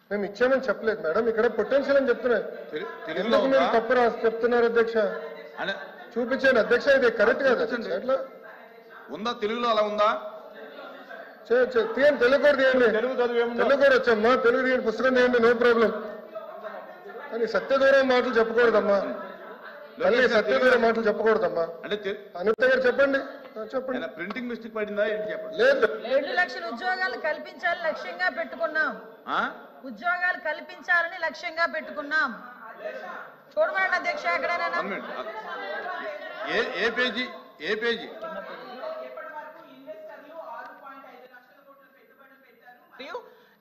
మేము ఇచ్చామని చెప్పలేదు మేడం, ఇక్కడ పొటెన్షియల్ అని చెప్తున్నా. ఎందుకు మీరు తప్పు రాసి చెప్తున్నారు అధ్యక్ష? చూపించాను అధ్యక్ష, ఇది కరెక్ట్ కాదు అట్లా ఉందా? తెలుగులో అలా ఉందా? తీయండి, తెలుగు కూడా తీయండి, తెలుగు కూడా వచ్చమ్మా, తెలుగు తీయండి, పుస్తకం తీయండి, నో ప్రాబ్లం. కానీ సత్యదూరం మాటలు చెప్పకూడదమ్మా, మళ్ళీ సత్యదూరం మాటలు చెప్పకూడదమ్మా. అంటే అనిత గారు చెప్పండి, చెప్పండి. ప్రింటింగ్ మిస్టేక్ పడిందా ఏంటి చెప్పండి. లేదు, 2 లక్షల ఉద్యోగాలు కల్పించాలని లక్ష్యంగా పెట్టుకున్నాం. ఉద్యోగాలు కల్పించాలని లక్ష్యంగా పెట్టుకున్నాం. చూడమండి అధ్యక్ష, ఎక్కడైనా ఏ పేజీ? ఏ పేజీ?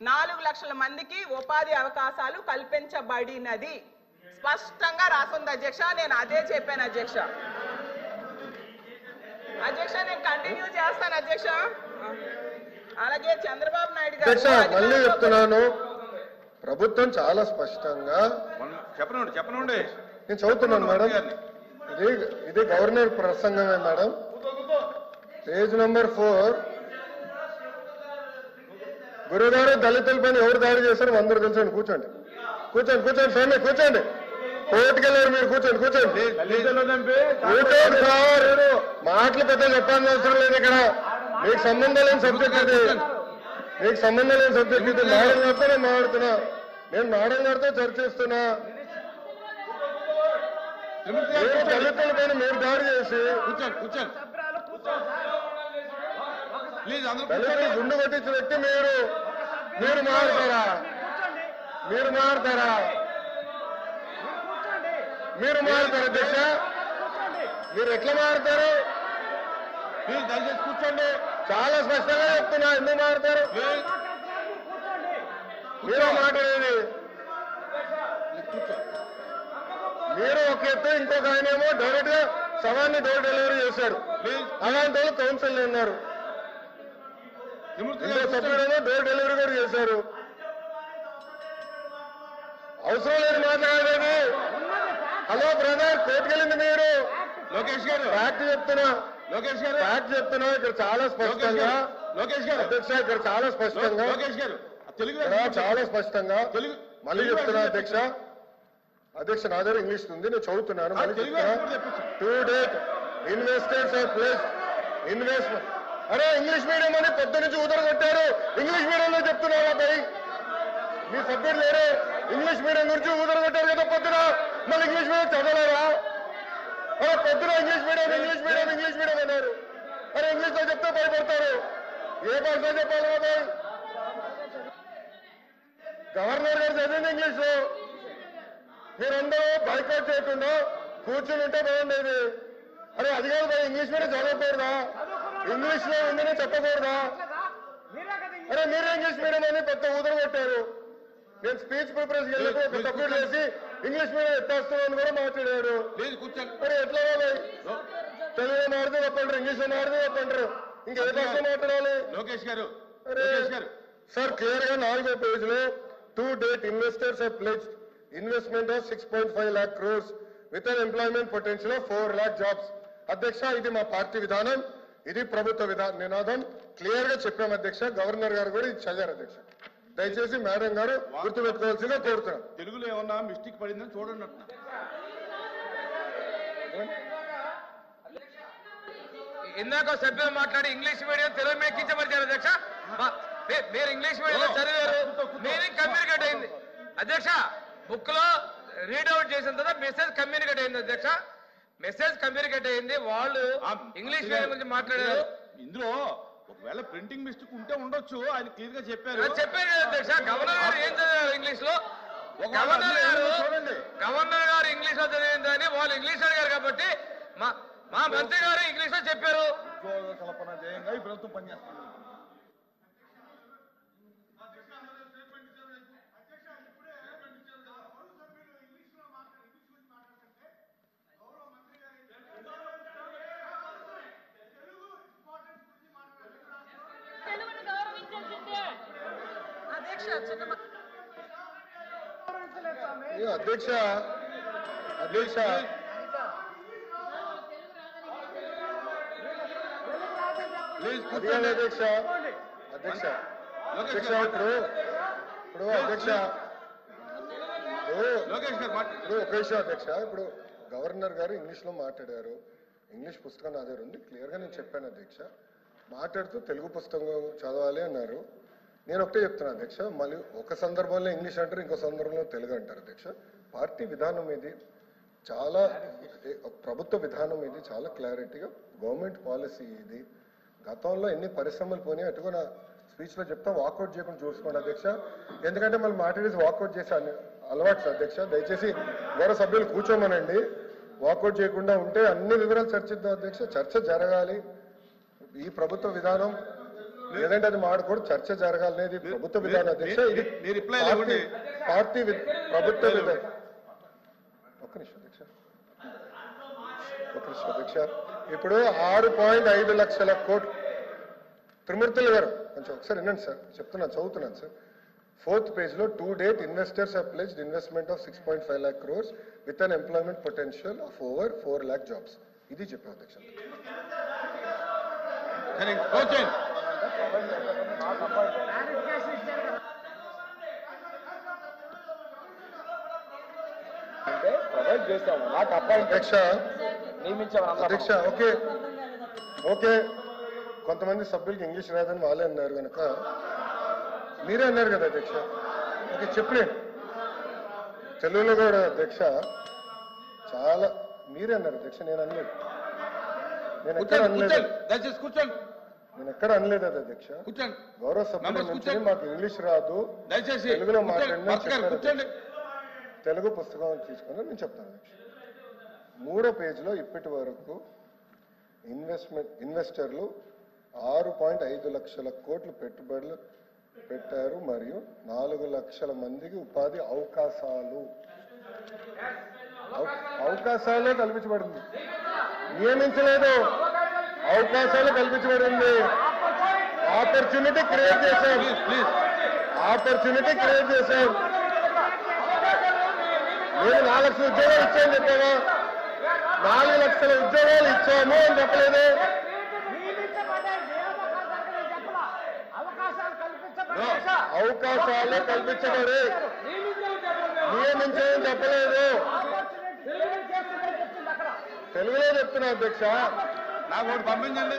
4 లక్షల మందికి ఉపాధి అవకాశాలు కల్పించబడినది స్పష్టంగా రాసుంది అధ్యక్ష. నేను అదే చెప్పాను అధ్యక్ష. అధ్యక్ష నేను కంటిన్యూ చేస్తాను అధ్యక్ష. అలాగే చంద్రబాబు నాయుడు గారు మళ్ళీ చెప్తున్నాను, ప్రభుత్వం చాలా స్పష్టంగా చెప్పనండి నేను చదువుతున్నాను మేడం, ఇది గవర్నర్ ప్రసంగమే మేడం, పేజ్ నంబర్ 4. గురుగారు దళితులపైన ఎవరు దాడి చేశారు అందరూ తెలుసండి. కూర్చోండి కూర్చోండి కూర్చోండి స్వామి, కూర్చోండి. కోర్టుకెళ్ళారు మీరు, కూర్చోండి కూర్చోండి కూర్చోండి సార్. మాటలు పెద్ద చెప్పాల్సిన అవసరం లేదు ఇక్కడ. మీకు సంబంధం లేని సబ్జెక్ట్ ఇది, మీకు సంబంధం లేని సబ్జెక్ట్ ఇది. మేడం గారితో నేను మాట్లాడుతున్నా, నేను మేడం గారితో చర్చిస్తున్నా. దళితుల పైన మీరు దాడి చేసి దళితులు గుండు కొట్టించిన వ్యక్తి మీరు మారుతారా? మీరు మారుతారా? మీరు మారుతారు అధ్యక్ష? మీరు ఎట్లా మారుతారు? దయచేసి కూర్చోండి. చాలా స్పష్టంగా చెప్తున్నా, ఎందుకు మారుతారు? మీరు మాట్లాడేది మీరు ఒక ఎత్తు, ఇంకొక ఆయన ఏమో డైరెక్ట్ గా సవాన్ని డోర్ డెలివరీ చేశారు. అలాంటి వాళ్ళు కౌన్సిల్ ఉన్నారు, సభ్యుడేమో డోర్ డెలివరీ కూడా చేశారు. అవసరం లేదు మాట్లాడేది. హలో బ్రదర్, కోర్టుకెళ్ళింది మీరు. లోకేష్ గారు ఫ్యాక్ట్ చెప్తున్నా, లోకేష్ గారు ఫ్యాక్ట్ చెప్తున్నా. ఇక్కడ చాలా స్పష్టంగా లోకేష్ గారు అధ్యక్ష, ఇక్కడ చాలా స్పష్టంగా లోకేష్ గారు తెలుగు చాలా స్పష్టంగా తెలుగు మళ్ళీ చెప్తున్నా అధ్యక్ష. అధ్యక్ష నా దగ్గర ఇంగ్లీష్ ఉంది, నేను చదువుతున్నాను. మళ్ళీ చెప్తున్నా, to date investors are place investment. అరే ఇంగ్లీష్ మీడియం అని పొద్దు నుంచి ఊదరగొట్టారు. ఇంగ్లీష్ మీడియంలో చెప్తున్నారా భయ్? మీ సభ్యులు లేరు, ఇంగ్లీష్ మీడియం గురించి ఊదరగొట్టారు కదా పొద్దున. మళ్ళీ ఇంగ్లీష్ మీడియం చదవలేరా? అరే పొద్దున English medium English medium English medium అన్నారు. అరే ఇంగ్లీష్ లో చెప్తే భయపడతారు, ఏ భాషలో చెప్పాలి బాబాయ్? గవర్నర్ గారు చదివింది ఇంగ్లీష్ లో. మీరందరూ బైకౌట్ చేయకుండా కూర్చుని ఉంటే బాగుండేది. అరే అది కాదు భయ్, ఇంగ్లీష్ మీడియం చదవకూడదా? ఇంగ్లీష్ లో ఉందని చెప్పకూడదా? అరే మీరే ఇంగ్లీష్ మీడియం అని పెద్ద ఊదర పెట్టారు. నేను స్పీచ్ ప్రిపరేషన్ వెళ్ళినప్పుడు ఒక సబ్జెక్ట్ చేసి ఇంగ్లీష్ మీడియం ఎత్తేస్తున్నాను కూడా మాట్లాడాడు. అరే ఎట్లా తెలుగులో మాడితే చెప్పంటారు, ఇంగ్లీష్ లో మాడితే చెప్పంటారు, ఇంకా ఏ భాష మాట్లాడాలి? లోకేష్ గారు సార్ క్లియర్ గా 4వ పేజీలో to date investors are pledged investment of 6.5 lakh crores with an employment potential of 4 lakh jobs. అధ్యక్ష ఇది మా పార్టీ విధానం, ఇది ప్రభుత్వ నినాదం. క్లియర్ గా చెప్పాం అధ్యక్ష. గవర్నర్ గారు కూడా ఇది చదివారు అధ్యక్ష. దయచేసి మేడం గారు గుర్తుపెట్టుకోవాల్సిందిగా కోరుతున్నాం. తెలుగులో ఏమన్నా మిస్టేక్ పడిందని చూడండి. ఇందాక సభ్యులు మాట్లాడి ఇంగ్లీష్ మీడియం తెలుగు మీద కించపరిచారు అధ్యక్ష. మీరు ఇంగ్లీష్ మీడియంలో చదివారు, మీనింగ్ కమ్యూనికేట్ అయింది అధ్యక్ష. బుక్ లో రీడౌట్ చేసిన తర్వాత మెసేజ్ కమ్యూనికేట్ అయింది అధ్యక్ష. మెసేజ్ కమ్యూనికేట్ అయింది, వాళ్ళు ఇంగ్లీష్ మీడియం గురించి మాట్లాడారు. ఇందులో ఒకవేళ ప్రింటింగ్ మిస్టేక్ ఉంటే ఉండొచ్చు, ఆయన క్లియర్ గా చెప్పారు కదా అధ్యక్ష. గవర్నర్ గారు ఏం చదివారు ఇంగ్లీష్ లో? గవర్నర్ గారు ఇంగ్లీష్ లో చదివిందని వాళ్ళు ఇంగ్లీష్ అడిగారు కాబట్టి మా మంత్రి గారు ఇంగ్లీష్ లో చెప్పారు. ఉద్యోగ కల్పన ధ్యేయంగా ఈ ప్రభుత్వం పనిచేస్తుంది. అధ్యక్ష అధ్యక్ష అధ్యక్ష అధ్యక్ష అధ్యక్ష ఇప్పుడు ఇప్పుడు అధ్యక్ష లోకేష్ గారు ఇప్పుడు ఒక విషయం అధ్యక్ష, ఇప్పుడు గవర్నర్ గారు ఇంగ్లీష్ లో మాట్లాడారు. ఇంగ్లీష్ పుస్తకం నా దగ్గర ఉంది, క్లియర్ గా నేను చెప్పాను అధ్యక్ష. మాట్లాడుతూ తెలుగు పుస్తకం చదవాలి అన్నారు. నేను ఒకటే చెప్తున్నాను అధ్యక్ష, మళ్ళీ ఒక సందర్భంలో ఇంగ్లీష్ అంటారు, ఇంకో సందర్భంలో తెలుగు అంటారు అధ్యక్ష. పార్టీ విధానం ఇది చాలా, ప్రభుత్వ విధానం ఇది చాలా క్లారిటీగా, గవర్నమెంట్ పాలసీ ఇది. గతంలో ఎన్ని పరిశ్రమలు పోయినాయి అటుగా నా స్పీచ్ లో చెప్తా, వాకౌట్ చేయకుండా చూసుకోండి అధ్యక్ష. ఎందుకంటే మళ్ళీ మాట్లాడేసి వాకౌట్ చేసే అలవాటు అధ్యక్ష. దయచేసి గౌరవ సభ్యులు కూర్చోమనండి. వాకౌట్ చేయకుండా ఉంటే అన్ని వివరాలు చర్చిద్దాం అధ్యక్ష. చర్చ జరగాలి, ఈ ప్రభుత్వ విధానం లేదంటే అది మాడకూడదు, చర్చ జరగాలనేది ప్రభుత్వ విధానం అధ్యక్ష. ఇది పార్టీ ప్రభుత్వ విధానం. ఒక్క నిమిషం అధ్యక్ష. ఇప్పుడు 6.5 లక్షల కోట్లు త్రిమూర్తులు గారు కొంచెం ఒకసారి వినండి సార్, చదువుతున్నాను సార్. 4th పేజ్ లో to date investors have pledged investment of 6.5 lakh crores with an employment potential of over 4 lakh jobs. ఇది చెప్పాం అధ్యక్ష. అంటే ప్రొవైడ్ చేస్తాము, నాకు అపాయింట్ అధ్యక్ష అధ్యక్ష ఓకే కొంతమంది సభ్యులకి ఇంగ్లీష్ రాదని వాళ్ళే అన్నారు కనుక మీరే అన్నారు కదా అధ్యక్ష. ఓకే చెప్పలేండి, తెలుగులో కూడా అధ్యక్ష చాలా మీరే అన్నారు అధ్యక్ష, నేను అనలేదు. నేను ఎక్కడ అనలేదు అది అధ్యక్ష. గౌరవ సభ్యుల నుంచి మాకు ఇంగ్లీష్ రాదు, తెలుగులో మాట్లాడిన తెలుగు పుస్తకం తీసుకొని నేను చెప్తాను అధ్యక్ష. 3వ పేజీలో ఇప్పటి వరకు ఇన్వెస్టర్లు 6.5 లక్షల కోట్లు పెట్టుబడులు పెట్టారు మరియు 4 లక్షల మందికి ఉపాధి అవకాశాలే కల్పించబడింది, నియమించలేదు, అవకాశాలు కల్పించబడింది. ఆపర్చునిటీ క్రియేట్ చేశాం. నేను 4 లక్షల ఉద్యోగాలు ఇచ్చాను చెప్పాను, 4 లక్షల ఉద్యోగాలు ఇచ్చాము అని చెప్పలేదు. అవకాశాలు కల్పించబడి నియమించని చెప్పలేదు. తెలుగులో చెప్తున్నా అధ్యక్ష, నాకు ఒకటి పంపించండి,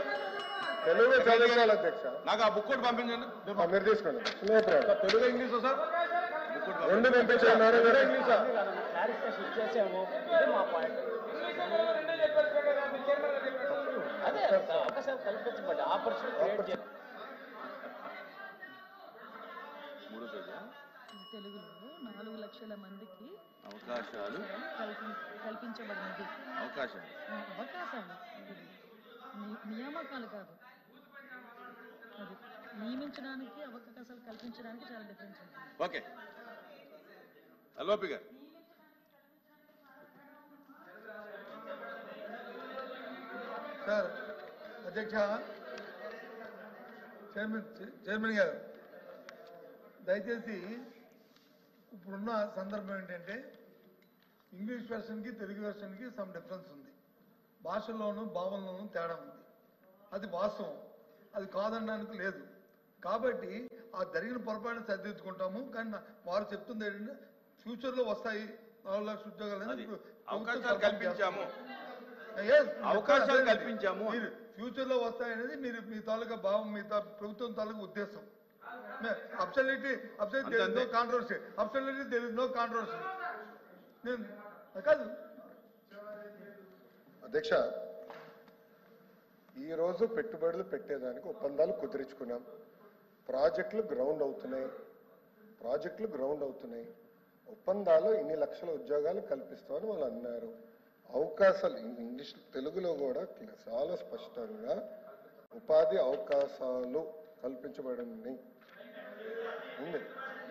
తెలుగు చదివినాలి అధ్యక్ష. నాకు ఆ బుక్ ఒకటి పంపించండి. మీరు తీసుకోండి తెలుగు ఇంగ్లీష్ సార్, రెండు పంపించారు. ఇచ్చేసాము, ఇది మా పాయింట్. అదే అవకాశాలు కల్పించబడ్డ ఆపర్చునిటీ క్రియేట్ చేయాలి. తెలుగులో 4 లక్షల మందికి అవకాశాలు కల్పించబడినది. అవకాశాలు నియామకాలు కాదు, అది నియమించడానికి అవకాశాలు కల్పించడానికి చాలా డిఫరెన్స్ ఉంటుంది. ఓకే అలోపి గారు. సార్ అధ్యక్ష, చైర్మన్ గారు దయచేసి ఇప్పుడున్న సందర్భం ఏంటంటే ఇంగ్లీష్ వెర్షన్కి తెలుగు వెర్షన్కి సమ్ డిఫరెన్స్ ఉంది, భాషల్లోనూ భావనలోనూ తేడా ఉంది. అది వాస్తవం, అది కాదనడానికి లేదు. కాబట్టి ఆ జరిగిన పొరపాటును సరిదిద్దుకుంటాము. కానీ వారు చెప్తుంది ఏంటంటే ఫ్యూచర్లో వస్తాయి 4 లక్షల ఉద్యోగాలు, అవకాశాలు కల్పించాము, మీరు ఫ్యూచర్ లో వస్తాయనేది మీరు మీ తాలూకా భావం, మీ ప్రభుత్వం తాలూకా ఉద్దేశం. Absolutely no controversy, absolutely there is no controversy. కాదు అధ్యక్ష, ఈ రోజు పెట్టుబడులు పెట్టేదానికి ఒప్పందాలు కుదిరించుకున్నాం. ప్రాజెక్టులు గ్రౌండ్ అవుతున్నాయి. ఒప్పందాలు ఇన్ని లక్షల ఉద్యోగాలు కల్పిస్తామని వాళ్ళు అన్నారు. అవకాశాలు ఇంగ్లీష్ తెలుగులో కూడా చాలా స్పష్టంగా ఉపాధి అవకాశాలు కల్పించబడింది.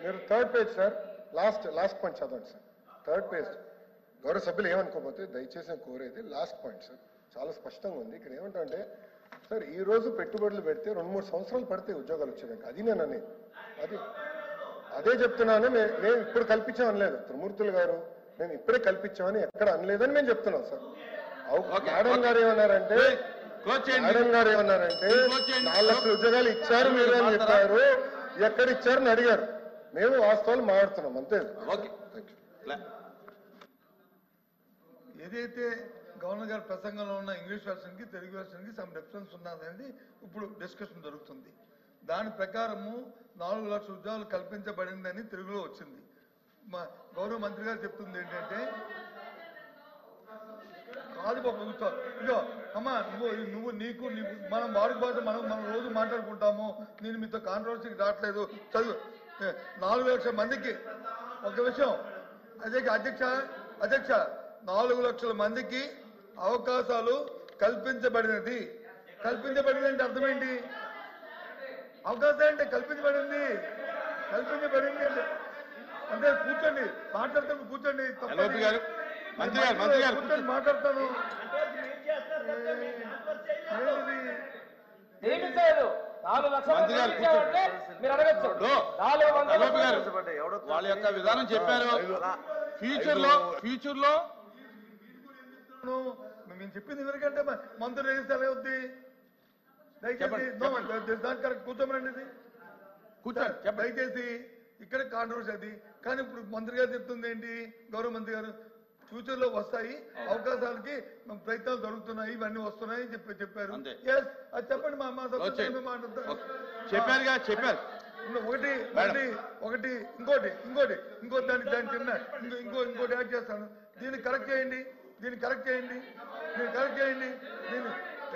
మీరు 3rd page sir, last point చదవండి సార్. 3rd page. గౌరవ సభ్యులు ఏమనుకోకపోతే దయచేసి నేను కోరేది లాస్ట్ పాయింట్ సార్, చాలా స్పష్టంగా ఉంది. ఇక్కడ ఏమంటే సార్, ఈ రోజు పెట్టుబడులు పెడితే 2-3 సంవత్సరాలు పడితే ఉద్యోగాలు వచ్చేదానికి, అది నేను అనేది, అదే చెప్తున్నాను. మేము ఇప్పుడు కల్పించామనలేదు త్రిమూర్తులు గారు, మేము ఇప్పుడే కల్పించామని ఎక్కడ అనలేదని మేము చెప్తున్నాం సార్. మేడం గారు ఏమన్నారంటే 4 లక్షల ఉద్యోగాలు ఇచ్చారు మీరు అని చెప్పారు, ఎక్కడ ఇచ్చారని అడిగారు. మేము వాస్తవాలు మాట్లాడుతున్నాం అంతే. ఓకే. ఏదైతే గవర్నర్ గారి ప్రసంగంలో ఉన్న ఇంగ్లీష్ వెర్షన్ కి తెలుగు వెర్షన్ కి సమ్ డిఫరెన్స్ ఉన్నదనేది ఇప్పుడు డిస్కషన్ జరుగుతుంది. దాని ప్రకారము 4 లక్షల ఉద్యోగాలు కల్పించబడిందని తెలుగులో వచ్చింది. మా గౌరవ మంత్రి గారు చెప్తుంది ఏంటంటే కాదు బాబు కూర్చో ఇదో అమ్మా నువ్వు నీకు మనం వాడికి భాష మనం రోజు మాట్లాడుకుంటాము. నేను మీతో కాంట్రవర్సీకి రావట్లేదు. చదువు 4 లక్షల మందికి ఒక విషయం అధ్యక్ష 4 లక్షల మందికి అవకాశాలు కల్పించబడినది. కల్పించబడింది అంటే అర్థమేంటి? అవకాశం అంటే కల్పించబడింది అంటే కూర్చోండి మాట్లాడతాను. కూర్చోండి కూర్చోండి మాట్లాడతాను. వాళ్ళ యొక్క విధానం చెప్పారు. ఫ్యూచర్ లో మేము చెప్పింది ఎందుకంటే మంత్రులు వేస్తే ఎలా అవుద్ది? దయచేసి కూర్చోమనండి. దయచేసి ఇక్కడ కాంట్రవర్సీ అది. కానీ ఇప్పుడు మంత్రి గారు చెప్తుంది ఏంటి? గౌరవ మంత్రి గారు ఫ్యూచర్ లో వస్తాయి అవకాశాలకి ప్రయత్నాలు జరుగుతున్నాయి, ఇవన్నీ వస్తున్నాయి చెప్పారు. ఎస్ అది చెప్పండి. మా చెప్పారు. ఒకటి ఇంకోటి దాని కింద ఇంకోటి యాడ్ చేస్తాను. దీన్ని కరెక్ట్ చేయండి. దీన్ని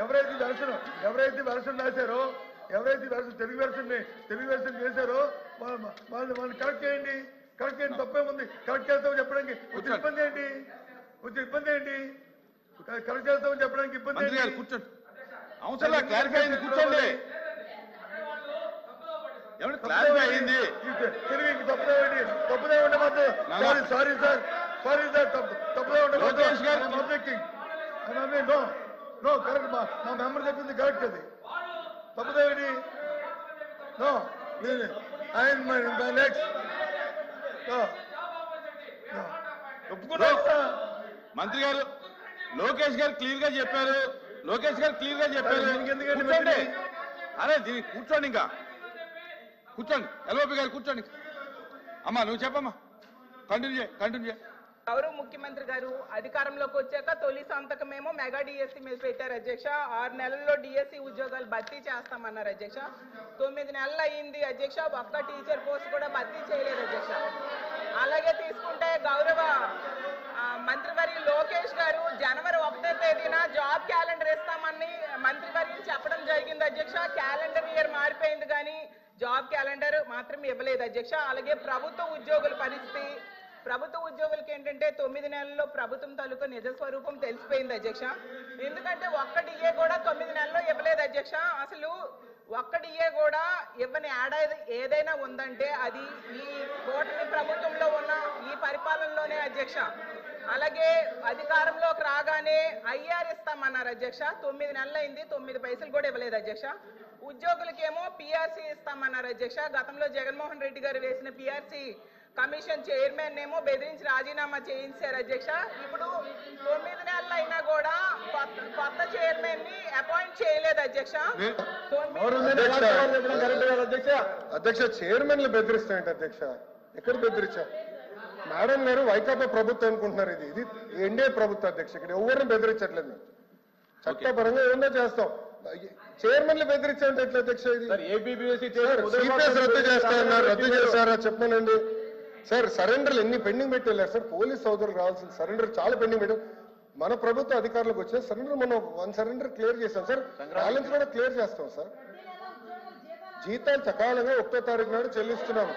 ఎవరైతే వెర్షన్ రాశారో, ఎవరైతే తెలుగు వెర్షన్ చేశారో వాళ్ళని కరెక్ట్ చేయండి. తప్పేముంది? కరెక్ట్ చేస్తామని చెప్పడానికి వచ్చిన ఇబ్బంది ఏంటి? కరెక్ట్ చేస్తామని చెప్పడానికి ఇబ్బంది ఏంటి? కూర్చోండి. అవసరం క్లారిఫై అయింది. కూర్చోండి. క్లారిఫై అయింది. తప్పుదే ఉండదు. సారీ సార్ తప్పుదే ఉండదు. No correct. మా మెంబర్ చెప్పింది కరెక్ట్. అది తప్పుదేవిడి. నో నెక్స్ట్ మంత్రి గారు లోకేష్ గారు క్లియర్ గా చెప్పారు. కూర్చోండి. అరే దీనికి కూర్చోండి. ఇంకా కూర్చోండి. ఎల్ఓపి గారు కూర్చోండి. అమ్మా నువ్వు చెప్పమ్మా. కంటిన్యూ చేయి. గౌరవ ముఖ్యమంత్రి గారు అధికారంలోకి వచ్చాక తొలి సంతకమేమో మెగా డిఎస్సీ మీద పెట్టారు అధ్యక్ష. 6 నెలల్లో డిఎస్సీ ఉద్యోగాలు భర్తీ చేస్తామన్నారు అధ్యక్ష. 9 నెలలు అయ్యింది అధ్యక్ష. ఒక్క టీచర్ పోస్ట్ కూడా భర్తీ చేయలేదు అధ్యక్ష. అలాగే తీసుకుంటే గౌరవ మంత్రివర్యులు లోకేష్ గారు జనవరి 1వ తేదీన జాబ్ క్యాలెండర్ ఇస్తామని మంత్రివర్యులు చెప్పడం జరిగింది అధ్యక్ష. క్యాలెండర్ ఇయర్ మారిపోయింది కానీ జాబ్ క్యాలెండర్ మాత్రం ఇవ్వలేదు అధ్యక్ష. అలాగే ప్రభుత్వ ఉద్యోగుల పరిస్థితి, ప్రభుత్వ ఉద్యోగులకి ఏంటంటే 9 నెలల్లో ప్రభుత్వం తాలూకా నిజ స్వరూపం తెలిసిపోయింది అధ్యక్ష. ఎందుకంటే ఒక్క డిఏ కూడా 9 నెలల్లో ఇవ్వలేదు అధ్యక్ష. అసలు ఒక్క డిఏ కూడా ఇవ్వని ఏడాది ఏదైనా ఉందంటే అది ఈ కూటమి ప్రభుత్వంలో ఉన్న ఈ పరిపాలనలోనే అధ్యక్ష. అలాగే అధికారంలోకి రాగానే ఐఆర్ ఇస్తామన్నారు అధ్యక్ష. 9 నెలలు అయింది, 9 పైసలు కూడా ఇవ్వలేదు అధ్యక్ష. ఉద్యోగులకేమో పిఆర్సీ ఇస్తామన్నారు అధ్యక్ష. గతంలో జగన్మోహన్ రెడ్డి గారు వేసిన పిఆర్సీ కమిషన్ చైర్మన్ ఏమో బెదిరించి రాజీనామా చేయించారు అధ్యక్ష. ఇప్పుడు 9 నెలలు అయినా కూడా కొత్త చైర్మన్ ని అపాయింట్ చేయలేదు అధ్యక్ష. అధ్యక్ష చైర్మన్లు బెదిరిస్తాయంట అధ్యక్ష. ఎక్కడ బెదిరించా? మేడం గారు వైకాపా ప్రభుత్వం అనుకుంటున్నారు. ఇది ఎన్డీఏ ప్రభుత్వం అధ్యక్ష. ఇక్కడ ఎవరిని బెదిరించట్లేదు. చట్టపరంగా ఏమన్నా చేస్తాం. చైర్మన్లు బెదిరించాలంటే ఎట్లా అధ్యక్ష? ఇది సిపిఎస్ రద్దు చేస్తారన్నారు. రద్దు చేస్తారా చెప్పనండి సార్. సరెండర్లు ఎన్ని పెండింగ్ పెట్టి వెళ్ళారు సార్. పోలీస్ సోదరులు రావాల్సిన సరెండర్ చాలా పెండింగ్ పెట్టారు. మన ప్రభుత్వ అధికారులకు వచ్చే సరెండర్ మనం 1 సరెండర్ క్లియర్ చేస్తాం సార్. బ్యాలెన్స్ కూడా క్లియర్ చేస్తాం సార్. జీతాలు సకాలంగా 1వ తారీఖు నాడు చెల్లిస్తున్నాము.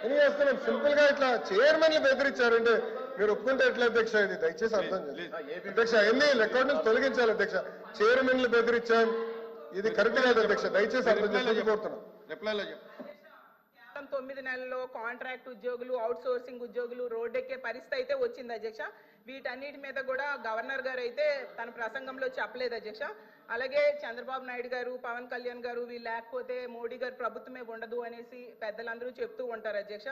ఏం చేస్తున్నాం? సింపుల్ గా ఇట్లా చైర్మన్లు బెదిరించారంటే మీరు ఒప్పుకుంటే ఎట్లా అధ్యక్ష? ఇది దయచేసి అర్థం చేయండి అధ్యక్ష. ఎన్ని రికార్డు నుంచి తొలగించాలి అధ్యక్ష. చైర్మన్లు బెదిరించాం, ఇది కరెక్ట్ కాదు అధ్యక్ష. దయచేసి అర్థం చేసి కోరుతున్నాం. 9 నెలల్లో కాంట్రాక్ట్ ఉద్యోగులు, అవుట్ సోర్సింగ్ ఉద్యోగులు రోడ్డెక్కే పరిస్థితి అయితే వచ్చింది అధ్యక్ష. వీటన్నిటి మీద కూడా గవర్నర్ గారు అయితే తన ప్రసంగంలో చెప్పలేదు అధ్యక్ష. అలాగే చంద్రబాబు నాయుడు గారు, పవన్ కళ్యాణ్ గారు వీళ్ళు లేకపోతే మోడీ గారు ప్రభుత్వమే ఉండదు అనేసి పెద్దలందరూ చెప్తూ ఉంటారు అధ్యక్ష.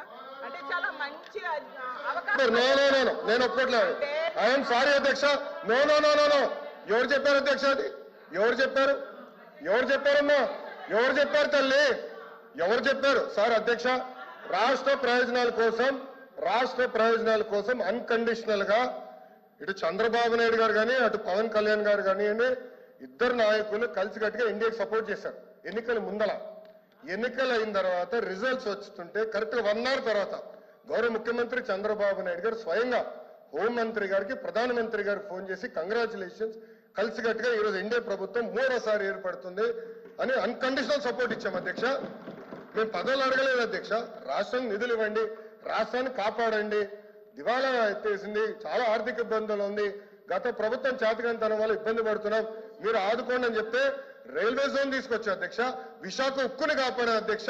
అంటే చాలా మంచి అవకాశం. నేను ఒప్పుకోవట్లేదు. ఐఎమ్ సారీ అధ్యక్ష. No no no no no. ఎవరు చెప్పారు అధ్యక్ష? అది ఎవరు చెప్పారమ్మా? ఎవరు చెప్పారు తల్లి? ఎవరు చెప్పారు సార్? అధ్యక్ష రాష్ట్ర ప్రయోజనాల కోసం అన్కండిషనల్ గా ఇటు చంద్రబాబు నాయుడు గారు కానీ అటు పవన్ కళ్యాణ్ గారు కానివ్వండి ఇద్దరు నాయకులు కలిసికట్టుగా ఇండియాకి సపోర్ట్ చేశారు ఎన్నికల ముందల. ఎన్నికలు అయిన తర్వాత రిజల్ట్స్ వస్తుంటే కరెక్ట్ గా 1 hour తర్వాత గౌరవ ముఖ్యమంత్రి చంద్రబాబు నాయుడు గారు స్వయంగా హోంమంత్రి గారికి ప్రధానమంత్రి గారు ఫోన్ చేసి కంగ్రాచులేషన్స్, కలిసికట్టుగా ఈరోజు ఎన్డీఏ ప్రభుత్వం 3వ ఏర్పడుతుంది అని అన్కండిషనల్ సపోర్ట్ ఇచ్చాం అధ్యక్ష. మేము పదవులు అడగలేదు అధ్యక్ష, రాష్ట్రానికి నిధులు ఇవ్వండి, రాష్ట్రాన్ని కాపాడండి, దివాలా ఎత్తేసింది, చాలా ఆర్థిక ఇబ్బందులు ఉంది, గత ప్రభుత్వం చేతకంతనం వల్ల ఇబ్బంది పడుతున్నాం, మీరు ఆదుకోండి అని చెప్తే రైల్వే జోన్ తీసుకొచ్చా అధ్యక్ష, విశాఖ ఉక్కుని కాపాడే అధ్యక్ష,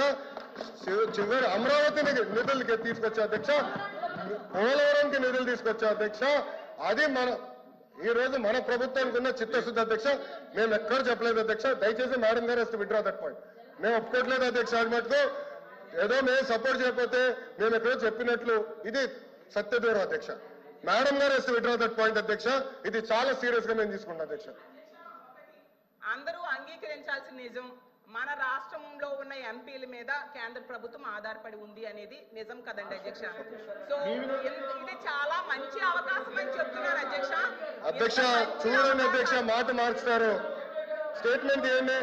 చివరి అమరావతి నిధులకి తీసుకొచ్చా అధ్యక్ష, పోలవరంకి నిధులు తీసుకొచ్చా అధ్యక్ష. అది ఈ రోజు మన ప్రభుత్వానికి ఉన్న చిత్తశుద్ధి అధ్యక్ష. మేము ఎక్కడ చెప్పలేదు అధ్యక్ష, దయచేసి మేడం గారు విత్డ్రా దట్ పాయింట్. మేము ఒప్పుకోవట్లేదు అధ్యక్ష, అది మటుకు ఏదో మేము సపోర్ట్ చేయకపోతే మేము ఎక్కడో చెప్పినట్లు ఇది సత్యదూరం అధ్యక్ష. మేడం గారు విత్డ్రా దట్ పాయింట్ అధ్యక్ష, ఇది చాలా సీరియస్ గా మేము తీసుకుంటాం అధ్యక్ష. అందరూ అంగీకరించాల్సిన నిజం, మన రాష్ట్రంలో ఉన్న ఎంపీల మీద కేంద్ర ప్రభుత్వం ఆధారపడి ఉంది అనేది నిజం కదండి అధ్యక్ష. సో ఇది చాలా మంచి అవకాశం అని చెప్తున్నారు అధ్యక్ష. అధ్యక్ష చూడండి అధ్యక్ష, మాట మార్చుతారు. స్టేట్మెంట్ ఇవ్వండి,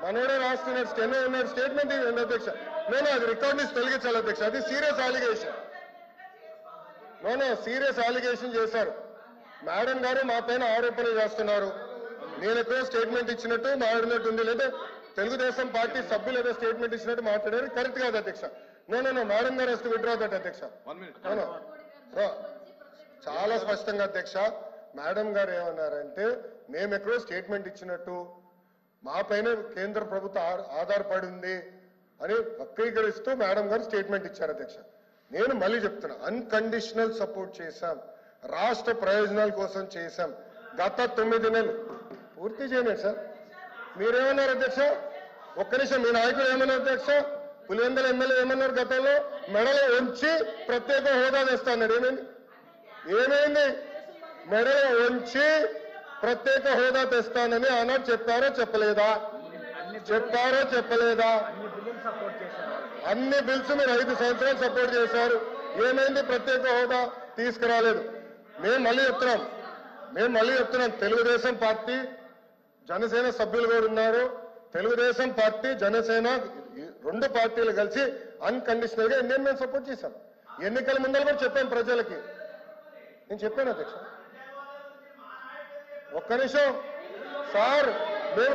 మనోడే రాస్తున్నారు, స్టెనో ఉన్నారు, స్టేట్మెంట్ ఇవ్వండి అధ్యక్ష. నేను అది రికార్డ్ నుంచి తొలగించాలి అధ్యక్ష, అది సీరియస్ అలిగేషన్. సీరియస్ అలిగేషన్ చేశారు మేడం గారు, మా పైన ఆరోపణలు చేస్తున్నారు. నేను ఎక్కడో స్టేట్మెంట్ ఇచ్చినట్టు మాట్లాడినట్టు ఉంది, లేదా తెలుగుదేశం పార్టీ సభ్యులు ఏదో స్టేట్మెంట్ ఇచ్చినట్టు మాట్లాడారు, కరెక్ట్ కాదు అధ్యక్ష. నో మేడం గారు విత్డ్రా దట్ అధ్యక్ష. చాలా స్పష్టంగా అధ్యక్ష, మేడం గారు ఏమన్నారంటే మేము ఎక్కడో స్టేట్మెంట్ ఇచ్చినట్టు, మా పైన కేంద్ర ప్రభుత్వం ఆధారపడి ఉంది అని వక్రీకరిస్తూ మేడం గారు స్టేట్మెంట్ ఇచ్చారు అధ్యక్ష. నేను మళ్ళీ చెప్తున్నా, అన్కండిషనల్ సపోర్ట్ చేశాం, రాష్ట్ర ప్రయోజనాల కోసం చేశాం. గత 9 నెలలు పూర్తి చేయలేదు సార్. మీరేమన్నారు అధ్యక్ష? ఒక్క నిమిషం, మీ నాయకులు ఏమన్నారు అధ్యక్ష? పులివెందుల ఎమ్మెల్యే ఏమన్నారు గతంలో? మెడలో ఉంచి ప్రత్యేక హోదా తెస్తాడు. ఏమైంది? మెడలో ఉంచి ప్రత్యేక హోదా తెస్తానని ఆనాడు చెప్పారో చెప్పలేదా? అన్ని బిల్స్ మీరు 5 సంవత్సరాలు సపోర్ట్ చేశారు. ఏమైంది? ప్రత్యేక హోదా తీసుకురాలేదు. మేము మళ్ళీ చెప్తున్నాం, తెలుగుదేశం పార్టీ జనసేన సభ్యులు కూడా ఉన్నారు. తెలుగుదేశం పార్టీ జనసేన 2 పార్టీలు కలిసి అన్కండిషనల్ గా ఇండియన్ మేము సపోర్ట్ చేశాం. ఎన్నికల ముందర కూడా చెప్పాం ప్రజలకి. నేను చెప్పాను అధ్యక్ష. ఒక్క నిమిషం సార్, మేము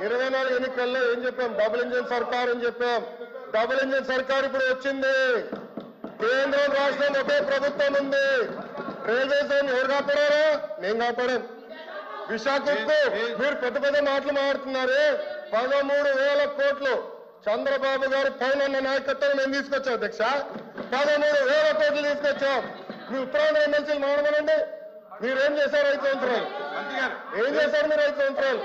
24 ఎన్నికల్లో ఏం చెప్పాం? డబుల్ ఇంజిన్ సర్కార్ అని చెప్పాం. డబుల్ ఇంజిన్ సర్కార్ ఇప్పుడు వచ్చింది. కేంద్రం రాష్ట్రం ఒకే ప్రభుత్వం ఉంది. రైల్వే జోన్ ఎవరు కాపాడారా? నేను కాపాడాను. విశాఖకు మీరు పెద్ద మాటలు మాట్లాడుతున్నారు. 13,000 కోట్లు చంద్రబాబు గారు పైన నాయకత్వం మేము తీసుకొచ్చాం అధ్యక్ష. 13,000 కోట్లు తీసుకొచ్చాం. మీ ఉత్తరాంధ్ర ఎమ్మెల్సీలు మాట్లాడమనండి, మీరేం చేశారు 5 సంవత్సరాలు? ఏం చేశారు మీరు 5 సంవత్సరాలు?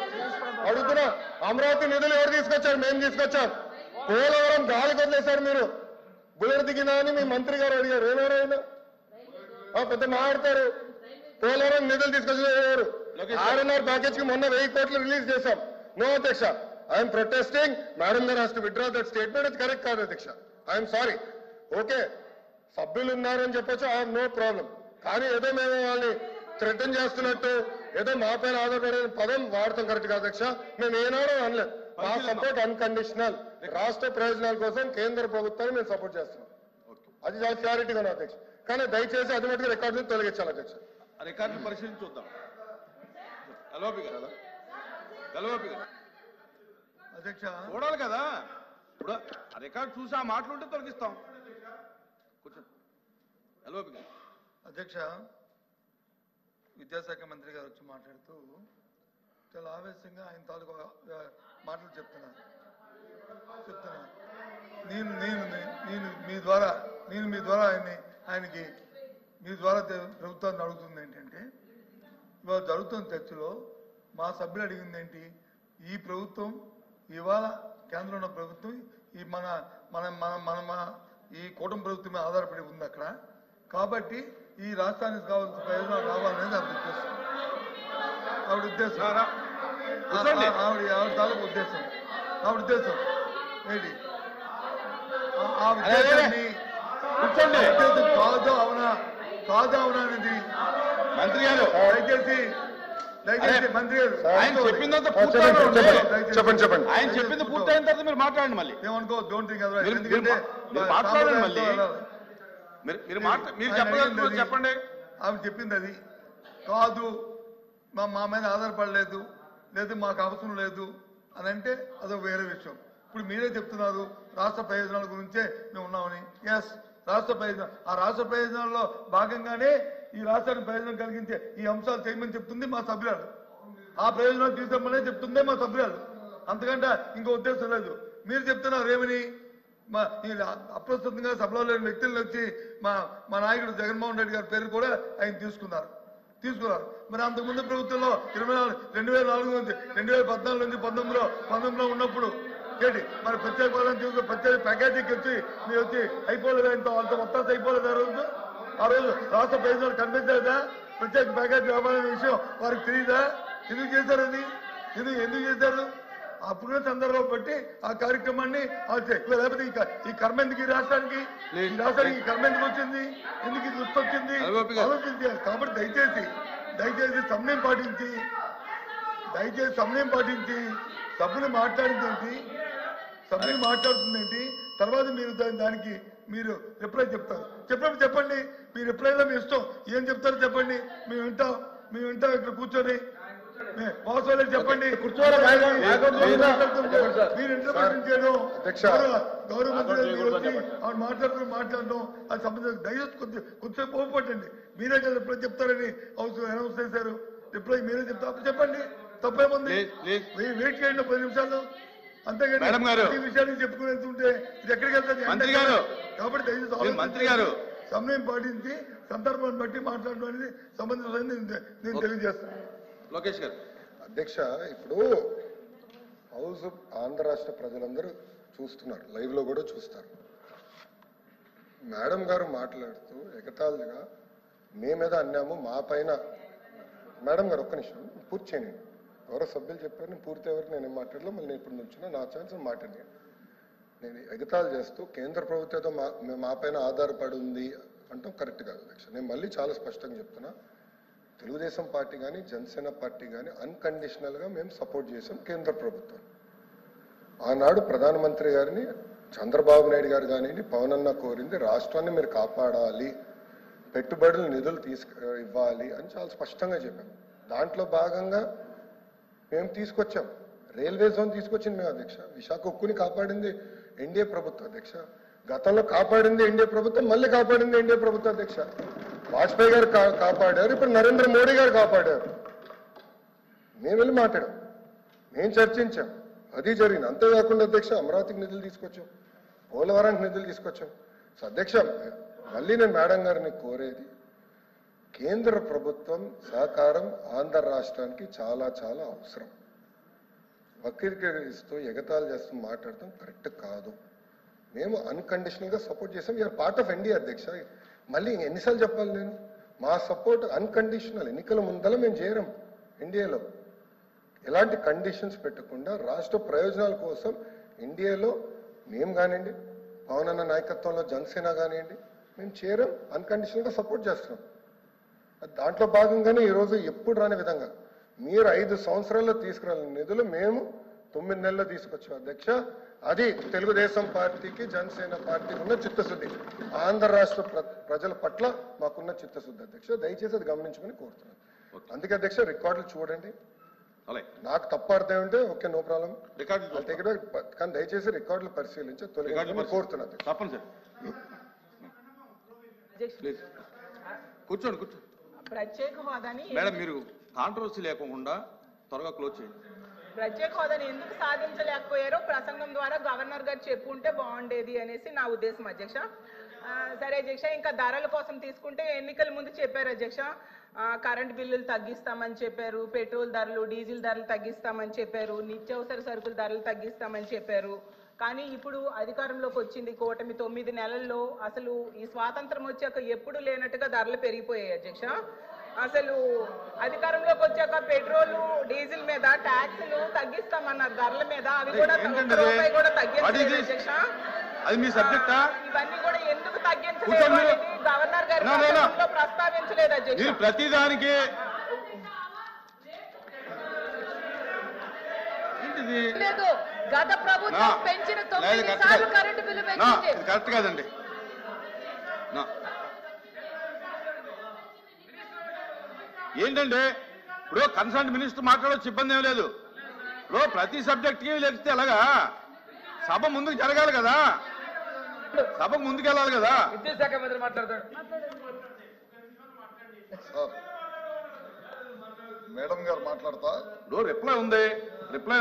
అడుగుతున్నా. అమరావతి నిధులు ఎవరు తీసుకొచ్చారు? మేము తీసుకొచ్చాం. పోలవరం గాలి వదిలేశారు మీరు. బుల్లెట్ దిగినా అని మీ మంత్రి గారు అడిగారు. ఏమేమైనా పెద్ద మాట్లాడతారు. పోలవరం నిధులు తీసుకొచ్చారు. 6.5 ప్యాకేజ్ కి మొన్న 1000 కోట్లు రిలీజ్ చేశాం. నో అధ్యక్ష, ఐఎమ్ ప్రొటెస్టింగ్. మేడం గారు has to withdraw that statement. ఇది కరెక్ట్ కాదు అధ్యక్ష. I'm sorry. ఓకే, సభ్యులు ఉన్నారని చెప్పొచ్చు, ఐ హావ్ నో ప్రాబ్లం. కానీ ఏదో మేము వాళ్ళని థ్రెటన్ చేస్తున్నట్టు, ఏదో మా పైన ఆధారపడే పదం వాడతాం కరెక్ట్ కాదు అధ్యక్ష. మేము ఏనాడో అనలేదు. మా సపోర్ట్ అన్కండిషనల్. రాష్ట్ర ప్రయోజనాల కోసం కేంద్ర ప్రభుత్వాన్ని మేము సపోర్ట్ చేస్తున్నాం. అది చాలా క్లారిటీగా ఉంది అధ్యక్ష. కానీ దయచేసి అది మటుకు రికార్డు తొలగించాలి అధ్యక్ష. రికార్డు పరిశీలించి చూద్దాం. అధ్యక్ష చూడాలి కదా, ఇప్పుడు ఆ రికార్డు చూసి ఆ మాటలుంటే తొలగిస్తాం. కూర్చోండి. అధ్యక్ష, విద్యాశాఖ మంత్రి గారు వచ్చి మాట్లాడుతూ చాలా ఆవేశంగా ఆయన తాలూకు మాటలు చెప్తున్నారు. నేను మీ ద్వారా ఆయనకి మీ ద్వారా ప్రభుత్వాన్ని అడుగుతుంది ఏంటంటే, ఇవాళ జరుగుతున్న చర్చలో మా సభ్యులు అడిగింది ఏంటి? ఈ ప్రభుత్వం ఇవాళ కేంద్రంలో ఉన్న ప్రభుత్వం ఈ మన మన మన మన ఈ కూటమి ప్రభుత్వం మీద ఆధారపడి ఉంది అక్కడ. కాబట్టి ఈ రాష్ట్రానికి కావాల్సిన ప్రయోజనాలు రావాలనేది ఆవిడ ఉద్దేశం. ఆవిడ తాలూకు ఉద్దేశం. ఏంటి ఆ ఉద్దేశాన్ని కూర్చోండి కాదు అవునా అనేది మంత్రి గారు దయచేసి మంత్రి గారు ఆయన చెప్పిందంత పూర్తయిన చెప్పండి ఆయన చెప్పింది పూర్తయిన తర్వాత మీరు మాట్లాడండి మళ్ళీ ఏమనుకో డోంట్ థింక్ మీరు మాట్లాడండి మళ్ళీ మీరు చెప్పగలుగుతున్నారు చెప్పండి. ఆమె చెప్పింది అది కాదు, మా మీద ఆధారపడలేదు, లేదు మాకు అవసరం లేదు అని అంటే అదొక వేరే విషయం. ఇప్పుడు మీరే చెప్తున్నారు రాష్ట్ర ప్రయోజనాల గురించే మేము ఉన్నామని. ఎస్, రాష్ట్ర ప్రయోజనం, ఆ రాష్ట్ర ప్రయోజనాల్లో భాగంగానే ఈ రాష్ట్రానికి ప్రయోజనం కలిగించే ఈ అంశాలు చేయమని చెప్తుంది మా సభ్యురాలు. ఆ ప్రయోజనాలు తీసుకోమనే చెప్తుందే మా సభ్యురాలు, అంతకంటే ఇంకో ఉద్దేశం లేదు. మీరు చెప్తున్నారు ఏమని, మా అప్రస్తుతంగా సభలో లేని వ్యక్తులను వచ్చి మా నాయకుడు జగన్మోహన్ రెడ్డి గారి పేరు కూడా ఆయన తీసుకున్నారు. మరి అంతకుముందు ప్రభుత్వంలో 2004 నుంచి 2014 నుంచి 19లో ఉన్నప్పుడు ఏంటి మరి ప్రత్యేక హోదా తీసుకుని ప్రత్యేక ప్యాకేజీకి వచ్చి మీరు వచ్చి అయిపోలేదు, అంత మొత్తం అయిపోలేదు. ఆ రోజు రాష్ట్ర ప్రయోజనాలు కనిపించలేదా? ప్రత్యేక ప్యాకేజీ వ్యాపారం విషయం వారికి తెలియదా? ఎందుకు చేశారు అది? ఎందుకు చేశారు? అప్పుడున్న సందర్భం బట్టి ఆ కార్యక్రమాన్ని లేకపోతే ఈ కర్మ ఎందుకు ఈ రాష్ట్రానికి ఈ కర్మ ఎందుకు వచ్చింది, ఎందుకు ఇది వచ్చింది ఆలోచించాలి. కాబట్టి దయచేసి సమయం పాటించి సభ్యులు మాట్లాడుతుందేంటి, తర్వాత మీరు దానికి మీరు రిప్లై చెప్తారు. చెప్పండి మీ రిప్లైలో మీ ఇష్టం, ఏం చెప్తారో చెప్పండి, మేము వింటాం ఇక్కడ కూర్చొని. చెప్పండి మీరు ఇంటర్ప్రిటేషన్ చేయడం, గౌరవ మంత్రి మాట్లాడడం అది సంబంధించిన దయచేసి కొంచెం పోపట్టండి. మీరే కదా రిప్లై చెప్తారని అనౌన్స్ చేశారు, రిప్లై మీరే చెప్తారు. చెప్పండి, తప్పేముంది, వెయిట్ చేయండి 10 నిమిషాలు అంతేగాని ఈ విషయాన్ని చెప్పుకుని వెళ్తుంటే ఇది ఎక్కడికి వెళ్తుంది? కాబట్టి దయచేసి మంత్రి గారు సమయం పాటించి సందర్భాన్ని బట్టి మాట్లాడడం అనేది సంబంధించిన నేను తెలియజేస్తాను. లోకేష్ గారు. అధ్యక్ష, ఇప్పుడు హౌస్ ఆంధ్ర రాష్ట్ర ప్రజలందరూ చూస్తున్నారు, లైవ్ లో కూడా చూస్తారు. మేడం గారు మాట్లాడుతూ ఎగతాళిగా మేమేదో అన్నాము మా పైన. మేడం గారు ఒక్క నిమిషం పూర్తి చేయండి. ఎవరో సభ్యులు చెప్పారు, నేను పూర్తి ఎవరికి నేనేం మాట్లాడలేదు, మళ్ళీ నేను ఇప్పుడు నుంచున్నా నా ఛాన్స్ మాట్లాడి నేను ఎగతాళి చేస్తూ కేంద్ర ప్రభుత్వంతో మా పైన ఆధారపడి ఉంది అంటాం కరెక్ట్ కాదు అధ్యక్ష. నేను మళ్ళీ చాలా స్పష్టంగా చెప్తున్నా, తెలుగుదేశం పార్టీ కానీ జనసేన పార్టీ కానీ అన్కండిషనల్గా మేము సపోర్ట్ చేసాం కేంద్ర ప్రభుత్వం. ఆనాడు ప్రధానమంత్రి గారిని చంద్రబాబు నాయుడు గారు కానివ్వండి పవన్ అన్న కోరింది రాష్ట్రాన్ని మీరు కాపాడాలి, పెట్టుబడులు నిధులు ఇవ్వాలి అని చాలా స్పష్టంగా చెప్పాం. దాంట్లో భాగంగా మేము తీసుకొచ్చాం, రైల్వే జోన్ తీసుకొచ్చింది మేము అధ్యక్ష. విశాఖ ఉక్కుని కాపాడింది ఎన్డీఏ ప్రభుత్వం అధ్యక్ష. గతంలో కాపాడింది ఎన్డీఏ ప్రభుత్వం, మళ్ళీ కాపాడింది ఎన్డీఏ ప్రభుత్వం అధ్యక్ష. వాజ్పేయి గారు కాపాడారు, ఇప్పుడు నరేంద్ర మోడీ గారు కాపాడారు. మేము వెళ్ళి మాట్లాడాం, మేము చర్చించాం, అది జరిగింది. అంతేకాకుండా అధ్యక్ష అమరావతికి నిధులు తీసుకొచ్చాం, పోలవరానికి నిధులు తీసుకొచ్చాం. సో అధ్యక్ష మళ్ళీ నేను మేడం గారిని కోరేది, కేంద్ర ప్రభుత్వం సహకారం ఆంధ్ర రాష్ట్రానికి చాలా చాలా అవసరం. వక్రీకరిస్తూ ఎగతాళి చేస్తూ మాట్లాడటం కరెక్ట్ కాదు. మేము అన్కండిషనల్గా సపోర్ట్ చేసాం, వీఆర్ పార్ట్ ఆఫ్ ఎన్డీఏ అధ్యక్ష. మళ్ళీ ఎన్నిసార్లు చెప్పాలి నేను, మా సపోర్ట్ అన్కండిషనల్. ఎన్నికల ముందల మేము చేరం ఎన్డీఏలో, ఎలాంటి కండిషన్స్ పెట్టకుండా రాష్ట్ర ప్రయోజనాల కోసం ఎన్డీఏలో మేము కానివ్వండి పవన్ అన్న నాయకత్వంలో జనసేన కానివ్వండి మేము చేరం, అన్కండిషనల్గా సపోర్ట్ చేస్తున్నాం. దాంట్లో భాగంగానే ఈరోజు ఎప్పుడు రాని విధంగా మీరు 5 సంవత్సరాల్లో తీసుకురాలని నిధులు మేము 9 నెలల్లో తీసుకొచ్చాం అధ్యక్ష. అది తెలుగుదేశం పార్టీకి జనసేన పార్టీకి ఉన్న చిత్తశుద్ధి, ఆంధ్ర రాష్ట్ర ప్రజల పట్ల మాకున్న చిత్తశుద్ధి అధ్యక్ష. దయచేసి అది గమనించుకొని కోరుతున్నాను. అందుకే అధ్యక్ష రికార్డులు చూడండి, నాకు తప్పు అర్థం ఉంటే ఓకే నో ప్రాబ్లం, కానీ దయచేసి రికార్డులు పరిశీలించి తొలగించమని కోరుతున్నాను. కూర్చోండి ప్రత్యేక హోదాని మేడం మీరు కాంట్రవర్సీ లేకుండా త్వరగా క్లోజ్ చేయండి. ప్రత్యేక హోదాని ఎందుకు సాధించలేకపోయారో ప్రసంగం ద్వారా గవర్నర్ గారు చెప్పుంటే బాగుండేది అనేసి నా ఉద్దేశం అధ్యక్ష. సరే అధ్యక్ష, ఇంకా ధరల కోసం తీసుకుంటే ఎన్నికల ముందు చెప్పారు అధ్యక్ష, కరెంట్ బిల్లులు తగ్గిస్తామని చెప్పారు, పెట్రోల్ ధరలు డీజిల్ ధరలు తగ్గిస్తామని చెప్పారు, నిత్యావసర సరుకుల ధరలు తగ్గిస్తామని చెప్పారు. కానీ ఇప్పుడు అధికారంలోకి వచ్చింది కూటమి 9 నెలల్లో అసలు ఈ స్వాతంత్రం వచ్చాక ఎప్పుడు లేనట్టుగా ధరలు పెరిగిపోయాయి అధ్యక్ష. అసలు అధికారంలోకి వచ్చాక పెట్రోల్ డీజిల్ మీద ట్యాక్సులు తగ్గిస్తామన్నారు ధరల మీద, అవి కూడా ఏంటండి ఒక్క రూపాయి కూడా What is తగ్గించలేదు this? అధ్యక్ష. అది మీ సబ్జెక్టా? ఇవన్నీ కూడా ఎందుకు తగ్గించలేదు కూర్చోండి. అనేది గవర్నర్ గారి No, no, no. ప్రసంగంలో ప్రస్తావించలేదు అధ్యక్ష. మీరు ప్రతిదానికి ఏంటిది? లేదు, గత ప్రభుత్వం నా. పెంచిన లేదు, 9 కరెక్ట్ సార్లు కాదు. కరెంటు బిల్లు నా, పెంచింది. ఇది కరెక్ట్ కాదండి. నా. ఏంటంటే ఇప్పుడు కన్సర్న్ మినిస్టర్ మాట్లాడవచ్చు, ఇబ్బంది ఏం లేదు. ఇప్పుడు ప్రతి సబ్జెక్ట్ కి లేకపోతే ఎలాగా? సభ ముందుకు జరగాలి కదా, సభకు ముందుకు వెళ్ళాలి కదా. విద్యుత్ శాఖ మంత్రి మాట్లాడతాడు. సార్ మేడం గారు మాట్లాడతా. ఇప్పుడు రిప్లై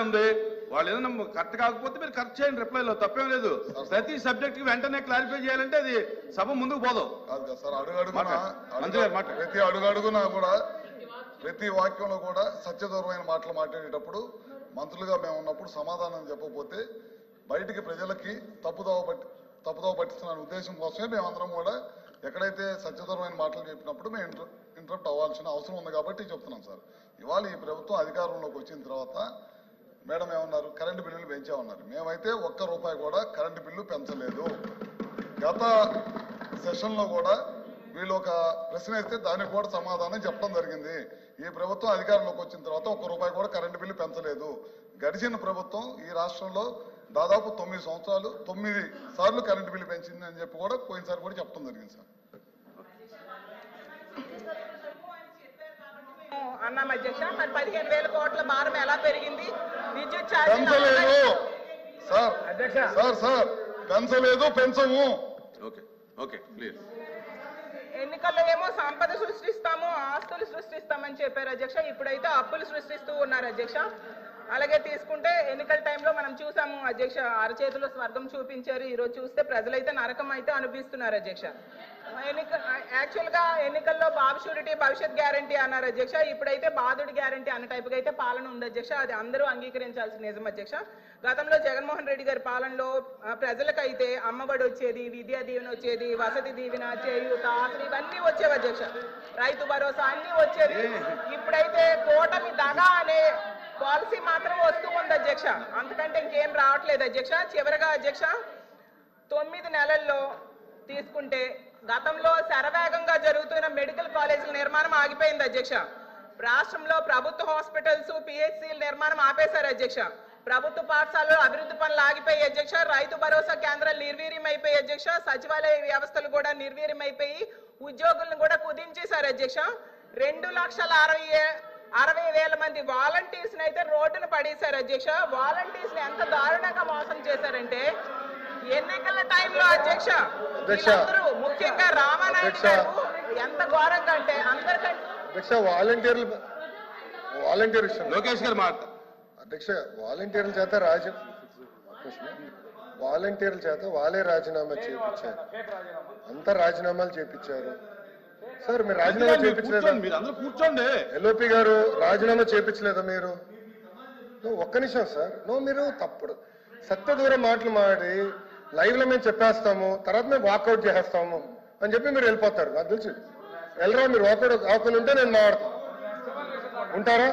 ఉంది. వాళ్ళు ఏదైనా కరెక్ట్ కాకపోతే మీరు కరెక్ట్ చేయండి, రిప్లైలో తప్పేం లేదు. ప్రతి సబ్జెక్ట్ కి వెంటనే క్లారిఫై చేయాలంటే అది సభ ముందుకు పోదు. కాదు కదా సార్, అడుగడుగునా మంత్రి గారు మాట్లాడండి. ప్రతి అడుగడుగునా కూడా ప్రతి వాక్యంలో కూడా సత్యదూరమైన మాటలు మాట్లాడేటప్పుడు మంత్రులుగా మేము ఉన్నప్పుడు సమాధానం చెప్పకపోతే బయటికి ప్రజలకి తప్పుదోవ పట్టిస్తున్న ఉద్దేశం కోసమే మేమందరం కూడా ఎక్కడైతే సత్యదూరమైన మాటలు చెప్పినప్పుడు మేము ఇంటరప్ట్ అవ్వాల్సిన అవసరం ఉంది కాబట్టి చెప్తున్నాం సార్. ఇవాళ ఈ ప్రభుత్వం అధికారంలోకి వచ్చిన తర్వాత మేడం ఏమన్నారు, కరెంటు బిల్లులు పెంచామన్నారు. మేమైతే ఒక్క రూపాయి కూడా కరెంటు బిల్లు పెంచలేదు. గత సెషన్లో కూడా వీళ్ళు ఒక ప్రశ్న వేస్తే దానికి కూడా సమాధానం చెప్పడం జరిగింది. ఈ ప్రభుత్వం అధికారంలోకి వచ్చిన తర్వాత ఒక్క రూపాయి కూడా కరెంటు బిల్లు పెంచలేదు. గడిచిన ప్రభుత్వం ఈ రాష్ట్రంలో దాదాపు 9 సంవత్సరాలు 9 సార్లు కరెంటు బిల్లు పెంచింది అని చెప్పి కూడా పోయినసారి కూడా చెప్పడం జరిగింది సార్. అన్నాం అధ్యక్ష. మరి 15,000 కోట్ల భారం ఎలా పెరిగింది? విద్యుత్ పెంచలేదు సార్. అధ్యక్ష. సార్ పెంచలేదు, పెంచము. Okay clear. ఎన్నికల్లో ఏమో సంపద సృష్టిస్తాము, ఆస్తులు సృష్టిస్తామని చెప్పారు అధ్యక్ష. ఇప్పుడైతే అప్పులు సృష్టిస్తూ ఉన్నారు అధ్యక్ష. అలాగే తీసుకుంటే ఎన్నికల టైంలో మనం చూసాము అధ్యక్ష, అరచేతిలో స్వర్గం చూపించారు. ఈరోజు చూస్తే ప్రజలైతే నరకం అయితే అనిపిస్తున్నారు అధ్యక్ష. యాక్చువల్ గా ఎన్నికల్లో బాబు షూరిటీ భవిష్యత్ గ్యారంటీ అన్నారు అధ్యక్ష. ఇప్పుడైతే బాధుడి గ్యారంటీ అన్న టైపుగా అయితే పాలన ఉంది అధ్యక్ష. అది అందరూ అంగీకరించాల్సిన నిజం అధ్యక్ష. గతంలో జగన్మోహన్ రెడ్డి గారి పాలనలో ప్రజలకైతే అమ్మఒడి వచ్చేది, విద్యా దీవెన వచ్చేది, వసతి దీవెన, చేయూత, అసలు ఇవన్నీ వచ్చేవి అధ్యక్ష. రైతు భరోసా అన్ని వచ్చేవి. ఇప్పుడైతే కూటమి దగా అనే పాలసీ మాత్రం వస్తూ ఉంది అధ్యక్ష. అంతకంటే ఇంకేం రావట్లేదు అధ్యక్ష. చివరిగా అధ్యక్ష, 9 నెలల్లో తీసుకుంటే గతంలో శరవేగంగా జరుగుతున్న మెడికల్ కాలేజీల నిర్మాణం ఆగిపోయింది అధ్యక్ష. రాష్ట్రంలో ప్రభుత్వ హాస్పిటల్స్, పిహెచ్సిల నిర్మాణం ఆపేశారు అధ్యక్ష. ప్రభుత్వ పాఠశాలలో అభివృద్ధి పనులు ఆగిపోయి అధ్యక్ష. రైతు భరోసా కేంద్రాలు నిర్వీర్యమైపోయి అధ్యక్ష. సచివాలయ వ్యవస్థలు కూడా నిర్వీర్యమైపోయి ఉద్యోగులను కూడా కుదించేశారు అధ్యక్ష. 2,60,000 మంది వాలంటీర్స్ అయితే రోడ్డును పడేశారు అధ్యక్ష. వాలంటీర్స్ ఎంత దారుణంగా మోసం చేశారంటే ఎన్నికల టైంలో అధ్యక్ష వీళ్ళందరూ ముఖ్యంగా రామానాయుడు గారు ఎంత ఘోరంగా అంటే అందరికంటే అధ్యక్ష వాలంటీర్ లోకేష్ గారు మాట్లాడు. అధ్యక్ష వాలంటీర్ల చేత వాళ్ళే రాజీనామా చేయించారు. అంతా రాజీనామాలు చేయించారు సార్. మీరు రాజీనామా చేయించలేదా? మీరు అందరూ కూర్చోండి. ఎల్ఓపి గారు రాజీనామా చేయించలేదా మీరు? ఒక్క నిమిషం సార్. మీరు తప్పుడు సత్యదూరం మాటలు మాడి లైవ్ లో మేము చెప్పేస్తాము, తర్వాత మేము వాకౌట్ చేసేస్తాము అని చెప్పి మీరు వెళ్ళిపోతారు. నాకు తెలుసు. వెళ్ళరా మీరు వాకౌట్ ఆకులు ఉంటే నేను మాట్లాడతాను. ఉంటారా?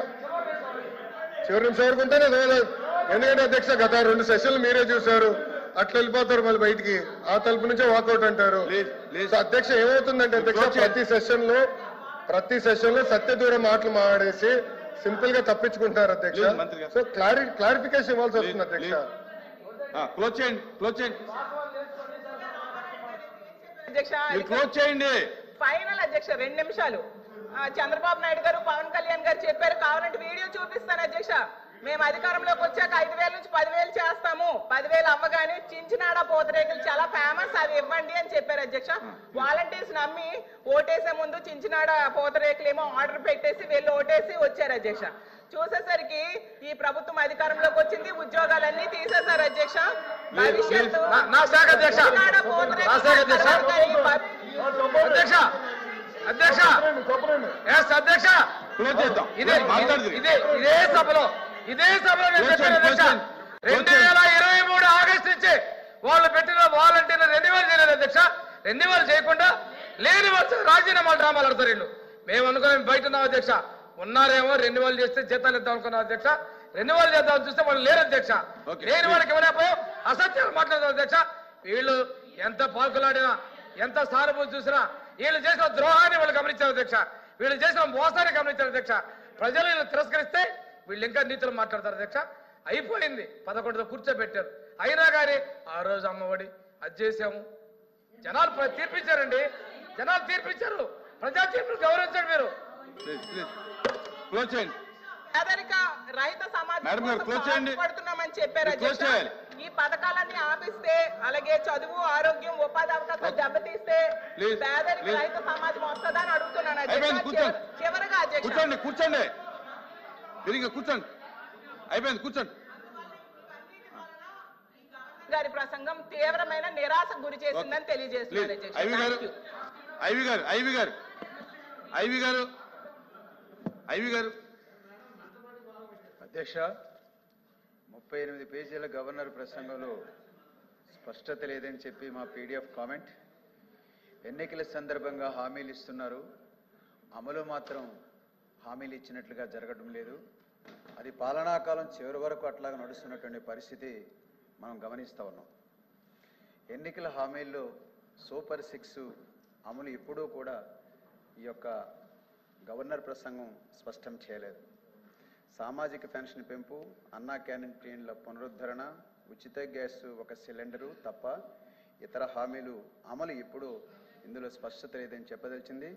చివరి నిమిషం వరకు ఉంటేనే ఎందుకంటే అధ్యక్ష గత 2 సెషన్లు మీరే చూశారు. అట్లా వెళ్ళిపోతారు మళ్ళీ బయటికి. ఆ తలుపు నుంచే వాకౌట్ అంటారు. అధ్యక్ష ఏమవుతుందంటే అధ్యక్ష ప్రతి సెషన్ లో సత్యదూరం మాటలు మాడేసి సింపుల్ గా తప్పించుకుంటున్నారు అధ్యక్ష. సో క్లారిఫికేషన్ ఇవ్వాల్సి వస్తుంది అధ్యక్ష. క్లోజ్ చేయండి. ఫైనల్ అధ్యక్ష 2 నిమిషాలు. చంద్రబాబు నాయుడు గారు, పవన్ కళ్యాణ్ గారు చెప్పారు, కావాలంటే వీడియో చూపిస్తాను అధ్యక్ష. మేము అధికారంలోకి వచ్చాక 5,000 నుంచి 10,000 చేస్తాము. 10,000 అవ్వగానే చించినాడ పూతరేకులు చాలా ఫేమస్, అవి ఇవ్వండి అని చెప్పారు అధ్యక్ష. వాలంటీర్స్ నమ్మి ఓటేసే ముందు చించినాడ పూతరేకులు ఏమో ఆర్డర్ పెట్టేసి వీళ్ళు ఓటేసి వచ్చారు అధ్యక్ష. చూసేసరికి ఈ ప్రభుత్వం అధికారంలోకి వచ్చింది, ఉద్యోగాలన్నీ తీసేశారు అధ్యక్ష. భవిష్యత్తు ఇదే సభలో నేను చెప్పాను అధ్యక్ష. 2023 ఆగస్టు నుంచి వాళ్ళు పెట్టిన వాలంటీర్లు రెన్యువల్ చేయలేదు అధ్యక్ష. రెన్యువల్ చేయకుండా లేని వాళ్ళు రాజీనామాలు డ్రామాలు ఆడతారు వీళ్ళు. మేము అనుకున్నాం బయట ఉన్నాం అధ్యక్ష, ఉన్నారేమో రెన్యువల్ చేస్తే జీతాలు ఇద్దాం అనుకున్నాం అధ్యక్ష, రెన్యువల్ చేద్దాం చూస్తే వాళ్ళు లేరు అధ్యక్ష. లేని వాళ్ళకి ఇవ్వలేకపోయాం, అసత్యాలు మాట్లాడతాం అధ్యక్ష. వీళ్ళు ఎంత పాల్కులాడినా ఎంత సానుభూతి చూసినా వీళ్ళు చేసిన ద్రోహాన్ని వాళ్ళు గమనించారు అధ్యక్ష, వీళ్ళు చేసిన మోసాన్ని గమనించారు అధ్యక్ష. ప్రజలు వీళ్ళు తిరస్కరిస్తే వీళ్ళు ఇంకా నీతులు మాట్లాడతారు అధ్యక్ష. అయిపోయింది, 11తో కూర్చోబెట్టారు. అయినా కానీ ఆ రోజు అమ్మఒడి అది చేసాము, జనాలు తీర్పించారండి, జనాలు తీర్పించారు, ప్రజా తీర్పులు గౌరవించండి. మీరు క్లోజ్ చేయండి. పేదరిక రహిత మేడం గారు, క్లోజ్ చేయండి. సమాజం పడుతున్నామని చెప్పారు క్లోజ్ అధ్యక్ష. చేయాలి. ఈ పథకాలన్నీ ఆపిస్తే, అలాగే చదువు, ఆరోగ్యం, ఉపాధి అవకాశాలు దెబ్బతీస్తే ప్లీజ్, పేదరిక ప్లీజ్. రహిత సమాజం వస్తుందని అడుగుతున్నాను అయిపోయింది, అధ్యక్ష. కూర్చోండి. చివరగా అధ్యక్ష, కూర్చోండి, కూర్చోండి, తిరిగి కూర్చోండి. అయిపోయింది, కూర్చోండి. గారి ప్రసంగం తీవ్రమైన నిరాశకు గురి చేసిందని తెలియజేస్తున్నారు ప్లీజ్. అధ్యక్ష. ఐవి గారు, Thank you. ఐవి గారు, ఐవి గారు, ఐవి గారు, ఐవి గారు. అధ్యక్ష, 38 పేజీల గవర్నర్ ప్రసంగంలో స్పష్టత లేదని చెప్పి మా పీడిఎఫ్ కామెంట్. ఎన్నికల సందర్భంగా హామీలు ఇస్తున్నారు, అమలు మాత్రం హామీలు ఇచ్చినట్లుగా జరగడం లేదు. అది పాలనాకాలం చివరి వరకు అట్లాగా నడుస్తున్నటువంటి పరిస్థితి మనం గమనిస్తూ ఉన్నాం. ఎన్నికల హామీల్లో సూపర్ 6 అమలు ఎప్పుడూ కూడా ఈ యొక్క గవర్నర్ ప్రసంగం స్పష్టం చేయలేదు. సామాజిక పెన్షన్ పెంపు, అన్నా క్యాంటీన్ల పునరుద్ధరణ, ఉచిత గ్యాస్ 1 సిలిండరు తప్ప ఇతర హామీలు అమలు ఎప్పుడూ ఇందులో స్పష్టత లేదని చెప్పదలిచింది.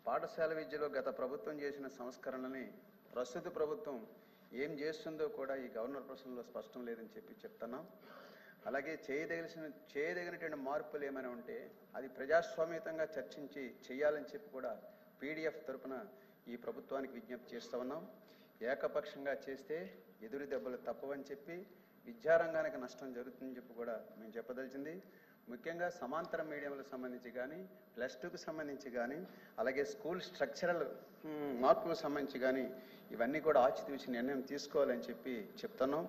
పాఠశాల విద్యలో గత ప్రభుత్వం చేసిన సంస్కరణలని ప్రస్తుత ప్రభుత్వం ఏం చేస్తుందో కూడా ఈ గవర్నర్ ప్రసంగంలో స్పష్టం లేదని చెప్పి చెప్తున్నాం. అలాగే చేయదగినటువంటి మార్పులు ఏమైనా ఉంటే అది ప్రజాస్వామ్యతంగా చర్చించి చేయాలని చెప్పి కూడా పీడిఎఫ్ తరపున ఈ ప్రభుత్వానికి విజ్ఞప్తి చేస్తూ ఉన్నాం. ఏకపక్షంగా చేస్తే ఎదురు దెబ్బలు తప్పవని చెప్పి, విద్యారంగానికి నష్టం జరుగుతుందని చెప్పి కూడా మేము చెప్పదలిచింది. ముఖ్యంగా సమాంతర మీడియంలకు సంబంధించి కానీ, +2కు సంబంధించి కానీ, అలాగే స్కూల్ స్ట్రక్చరల్ మార్పులకు సంబంధించి కానీ ఇవన్నీ కూడా ఆచితూచి నిర్ణయం తీసుకోవాలని చెప్పి చెప్తున్నాం.